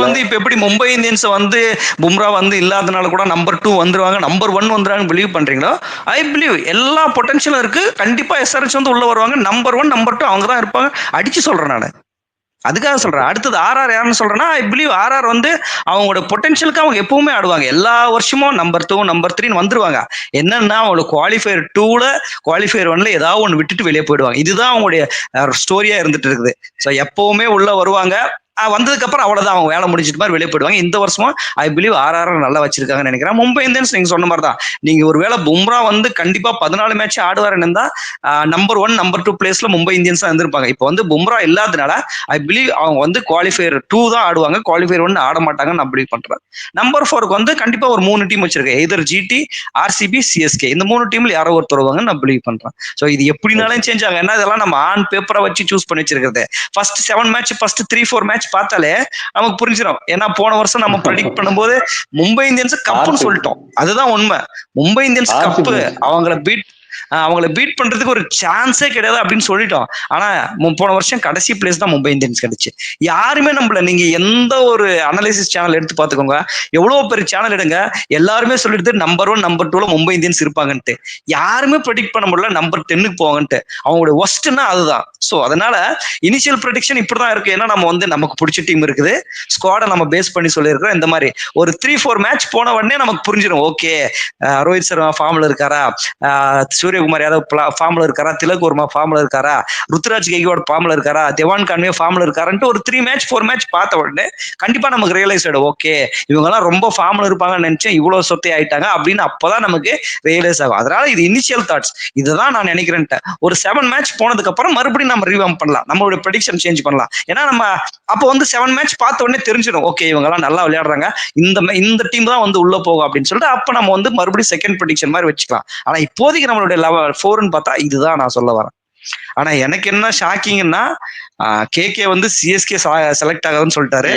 வந்து இப்ப எப்படி மும்பை இந்தியன்ஸ் வந்து பும்ரா வந்து இல்லாதனால கூட நம்பர் 2 வந்துருவாங்க, நம்பர் 1 வந்துருவாங்க பிலீவ் பண்றீங்களோ, ஐ பிலீவ் எல்லா பொட்டன்ஷியலும் இருக்கு. கண்டிப்பா எஸ்ஆர்எச் வந்து உள்ள வருவாங்க. நம்பர் 1 நம்பர் 2 அவங்க தான் இருப்பாங்க. அடிச்சு சொல்றேன் நானு, அதுக்காக சொல்றேன். அடுத்தது ஆர்ஆர் யாருன்னு சொல்றேன்னா, ஐ பிலீவ் ஆர்ஆர் வந்து அவங்களோட பொட்டன்ஷியலுக்கு அவங்க எப்பவுமே ஆடுவாங்க. எல்லா வருஷமும் நம்பர் 2 நம்பர் 3 வந்துருவாங்க. என்னன்னா அவங்களோட குவாலிஃபயர் 2ல குவாலிஃபயர் 1ல ஏதாவது ஒன்று விட்டுட்டு வெளியே போயிடுவாங்க. இதுதான் அவங்களுடைய ஸ்டோரியா இருந்துட்டு இருக்குது. ஸோ எப்பவுமே உள்ள வருவாங்க, வந்ததுக்கு அப்புறம் அவ்வளவுதான், அவங்க வேலை முடிச்சிட்டு மாதிரி வெளியே போயிடுவாங்க. இந்த வருஷமும் ஐ பிலீவ் ஆர்ஆர் நல்லா வச்சிருக்காங்கன்னு நினைக்கிறேன். மும்பை இந்தியன்ஸ் நீங்க சொன்ன மாதிரி தான், நீங்க ஒருவேளை பும்ரா வந்து கண்டிப்பா 14 மேட்ச் ஆடுவாருன்னு இருந்தா நம்பர் 1 நம்பர் 2 பிளேஸ்ல மும்பை இந்தியன்ஸ் தான் இருந்திருப்பாங்க. இப்போ வந்து பும்ரா இல்லாதனால ஐ பிலீவ் அவங்க வந்து குவாலிஃபயர் 2 தான் ஆடுவாங்க, குவாலிஃபயர் 1 ஆட மாட்டாங்கன்னு நான் பிலீவ் பண்றேன். நம்பர் 4க்கு வந்து கண்டிப்பா ஒரு 3 டீம் வச்சிருக்கேன், எதர் ஜிடி, ஆர்சிபி, சிஎஸ்கே. இந்த 3 டீம்ல யாரோ ஒருத்தர் வருவாங்கன்னு நான் பிலீவ் பண்றேன். ஸோ இது எப்படினாலும் சேஞ்ச் ஆகும். ஏன்னா இதெல்லாம் நம்ம ஆன் பேப்பரை வச்சு சூஸ் பண்ணி வச்சிருக்கிறது. ஃபர்ஸ்ட் 7 மேட்ச், ஃபர்ஸ்ட் 3-4 மேட்ச் பார்த்தாலே நமக்கு புரிஞ்சிடும். ஏன்னா போன வருஷம் நம்ம ப்ரெடிக்ட் பண்ணும்போது மும்பை இந்தியன்ஸ் கப்புன்னு சொல்லிட்டோம். அதுதான் உண்மை. மும்பை இந்தியன்ஸ் கப்பு, அவங்கள பீட் பண்றதுக்கு ஒரு சான்ஸே கிடையாது அப்படின்னு சொல்லிட்டோம். ஆனா போன வருஷம் கடைசி பிளேஸ் தான் மும்பை இந்தியன்ஸ் கிடைச்சு. யாருமே நம்மள, நீங்க எந்த ஒரு அனலைசிஸ் சேனல் எடுத்து பாத்துக்கோங்க, எவ்வளவு பெரிய சேனல் எடுங்க, எல்லாருமே சொல்லிட்டு நம்பர் 1 நம்பர் 2ல மும்பை இந்தியன்ஸ் இருப்பாங்கன்ட்டு. யாருமே ப்ரெடிக்ட் பண்ண முடியல நம்பர் 10க்கு போவாங்கன்ட்டு. அவங்களுடைய ஒஸ்ட்னா அதுதான். ஸோ அதனால இனிஷியல் ப்ரெடிக்ஷன் இப்படிதான் இருக்கு. ஏன்னா நம்ம வந்து நமக்கு பிடிச்ச டீம் இருக்குது, ஸ்குவாடை நம்ம பேஸ் பண்ணி சொல்லியிருக்கிறோம். இந்த மாதிரி ஒரு 3-4 மேட்ச் போன உடனே நமக்கு புரிஞ்சிடும், ஓகே ரோஹித் சர்மா ஃபார்ம்ல இருக்காரா, சூரியகுமார் யாதவ் ஃபார்ம்ல இருக்காரா, திலக் வர்மா ஃபார்ம்ல இருக்காரா, ருத்ராஜ் கெய்க்வாட் ஃபார்ம்ல இருக்காரா, தேவான் கான்வே ஃபார்ம்ல இருக்காருன்ட்டு ஒரு 3 மேட்ச் 4 மேட்ச் பார்த்த உடனே கண்டிப்பா நமக்கு ரியலைஸ் ஆயிடும், ஓகே இவங்க எல்லாம் ரொம்ப ஃபார்ம்ல இருப்பாங்கன்னு நினைச்சேன், இவ்வளவு சொத்தை ஆயிட்டாங்க அப்படின்னு அப்பதான் நமக்கு ரியலைஸ் ஆகும். அதனால இது இனிஷியல் தாட்ஸ், இதுதான் நான் நினைக்கிறேன். ஒரு 7 மேட்ச் போனதுக்கு அப்புறம் மறுபடியும் நம்ம ரீவாம் பண்ணலாம், நம்மளுடைய ப்ரெடிக்ஷன் சேஞ்ச் பண்ணலாம். ஏன்னா நம்ம அப்போ வந்து 7 மேட்ச் பார்த்த உடனே தெரிஞ்சிடும், ஓகே இவங்க எல்லாம் நல்லா விளையாடுறாங்க, இந்த டீம் தான் வந்து உள்ள போகும் அப்படின்னு சொல்லிட்டு அப்ப நம்ம வந்து மறுபடியும் செகண்ட் ப்ரெடிக்ஷன் மாதிரி வச்சுக்கலாம். ஆனா இப்போதைக்கு நம்மளுடைய லெவல் 4ன்னு பார்த்தா இதுதான் நான் சொல்ல வரேன். ஆனா எனக்கு என்ன ஷாக்கிங்னா, கேகே வந்து சிஎஸ்கே செலக்ட் ஆகாதுன்னு சொல்லிட்டாரு.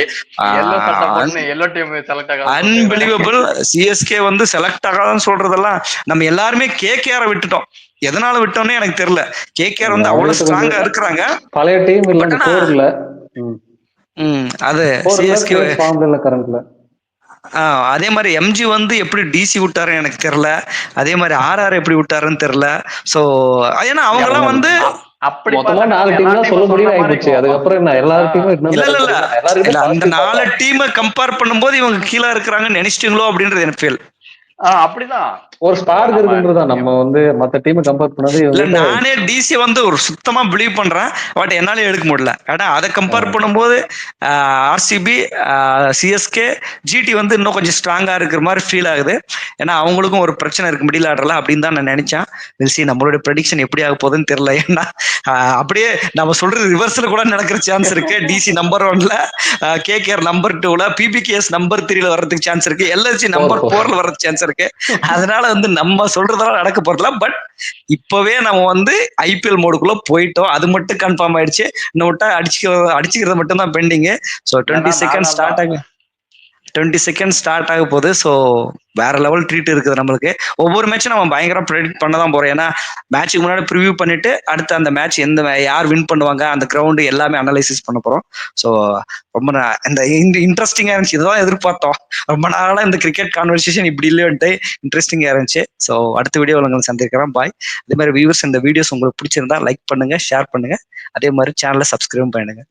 அன்பிலீவபிள். சிஎஸ்கே வந்து செலக்ட் ஆகாதுன்னு சொல்றதெல்லாம் நம்ம எல்லாருமே கேகேஆரை விட்டுட்டோம். எதனால விட்டோம்னே எனக்கு தெரியல. கேகேஆர் வந்து அவ்வளவு ஸ்ட்ராங்கா இருக்கிறாங்க, பழைய டீம் இல்ல. அது சிஎஸ்கே ஃபார்ம்ல கரண்ட்ல. அதே மாதிரி எம்ஜி வந்து எப்படி டிசி விட்டாருன்னு எனக்கு தெரியல, அதே மாதிரி ஆர்ஆர் எப்படி விட்டாருன்னு தெரியல. சோ ஏன்னா அவங்க எல்லாம் வந்து மொத்தமா 4 டீம் தான் சொல்ல முடியும் ஆயிடுச்சு. அதுக்கப்புறம் என்ன எல்லா டீமும் இல்ல அந்த 4 டீமை கம்பேர் பண்ணும்போது இவங்க கீழே இருக்கிறாங்கன்னு நினைச்சிட்டீங்களோ அப்படின்றது எனக்கு ஃபீல். அப்படிதான் ஒரு ஸ்டார் இருக்குன்றதா நம்ம வந்து மத்த டீம் கம்பேர் பண்ணது. இல்ல நானே டிசி வந்து ஒரு சுத்தமா பிலீவ் பண்றேன், பட் என்னால எடுக்க முடியல. ஏன்னா அதை கம்பேர் பண்ணும்போது ஆர்சிபி, சிஎஸ்கே, ஜிடி வந்து இன்னும் கொஞ்சம் ஸ்ட்ராங்கா இருக்கிற மாதிரி ஃபீல் ஆகுது. ஏன்னா அவங்களுக்கும் ஒரு பிரச்சனை இருக்கு மிடில் ஆர்டர்ல அப்படின்னு தான் நான் நினைச்சேன். சி நம்மளுடைய ப்ரெடிக்ஷன் எப்படி ஆக போகுதுன்னு தெரியல. ஏன்னா அப்படியே நம்ம சொல்றது ரிவர்ஸ்ல கூட நடக்கிற சான்ஸ் இருக்கு. டிசி நம்பர் 1ல, கேகேஆர் நம்பர் 2ல, பிபிகேஎஸ் நம்பர் 3ல வர்றதுக்கு சான்ஸ் இருக்கு, எல்எஸ்சி நம்பர் 4ல வர்றதுக்கு சான்ஸ் இருக்கு. அதனால வந்து நம்ம சொல்றதெல்லாம் நடக்க போறதுல. பட் இப்பவே நம்ம வந்து ஐபிஎல் மோடுக்குள்ள போயிட்டோம், அது மட்டும் கன்ஃபார்ம் ஆயிடுச்சு. இன்னும் விட்டா அடிச்சுக்கிறது மட்டும் தான் பெண்டிங். ஸோ 20 செகண்ட் ஸ்டார்ட் ஆக போகுது. ஸோ வேற லெவல் ட்ரீட் இருக்குது நம்மளுக்கு. ஒவ்வொரு மேட்சும் நம்ம பயங்கரம் ப்ரெடிக்ட் பண்ண தான் போறோம். ஏன்னா மேட்சுக்கு முன்னாடி ப்ரிவியூ பண்ணிட்டு அடுத்து அந்த மேட்ச் யார் வின் பண்ணுவாங்க, அந்த கிரவுண்டு எல்லாமே அனலைசிஸ் பண்ண போறோம். ஸோ ரொம்ப இந்த இன்ட்ரெஸ்டிங்கா இருந்துச்சு. இதுதான் எதிர்பார்த்தோம் ரொம்ப நாளா, இந்த கிரிக்கெட் கான்வர்சேஷன் இப்படி இல்லைன்ட்டு இன்ட்ரெஸ்டிங்கா இருந்துச்சு. ஸோ அடுத்த வீடியோவில் உங்களை சந்திக்கிறேன். பாய். அதே மாதிரி வியூவர்ஸ், இந்த வீடியோஸ் உங்களுக்கு பிடிச்சிருந்தா லைக் பண்ணுங்க, ஷேர் பண்ணுங்க, அதே மாதிரி சேனலை சப்ஸ்கிரைப் பண்ணுங்க.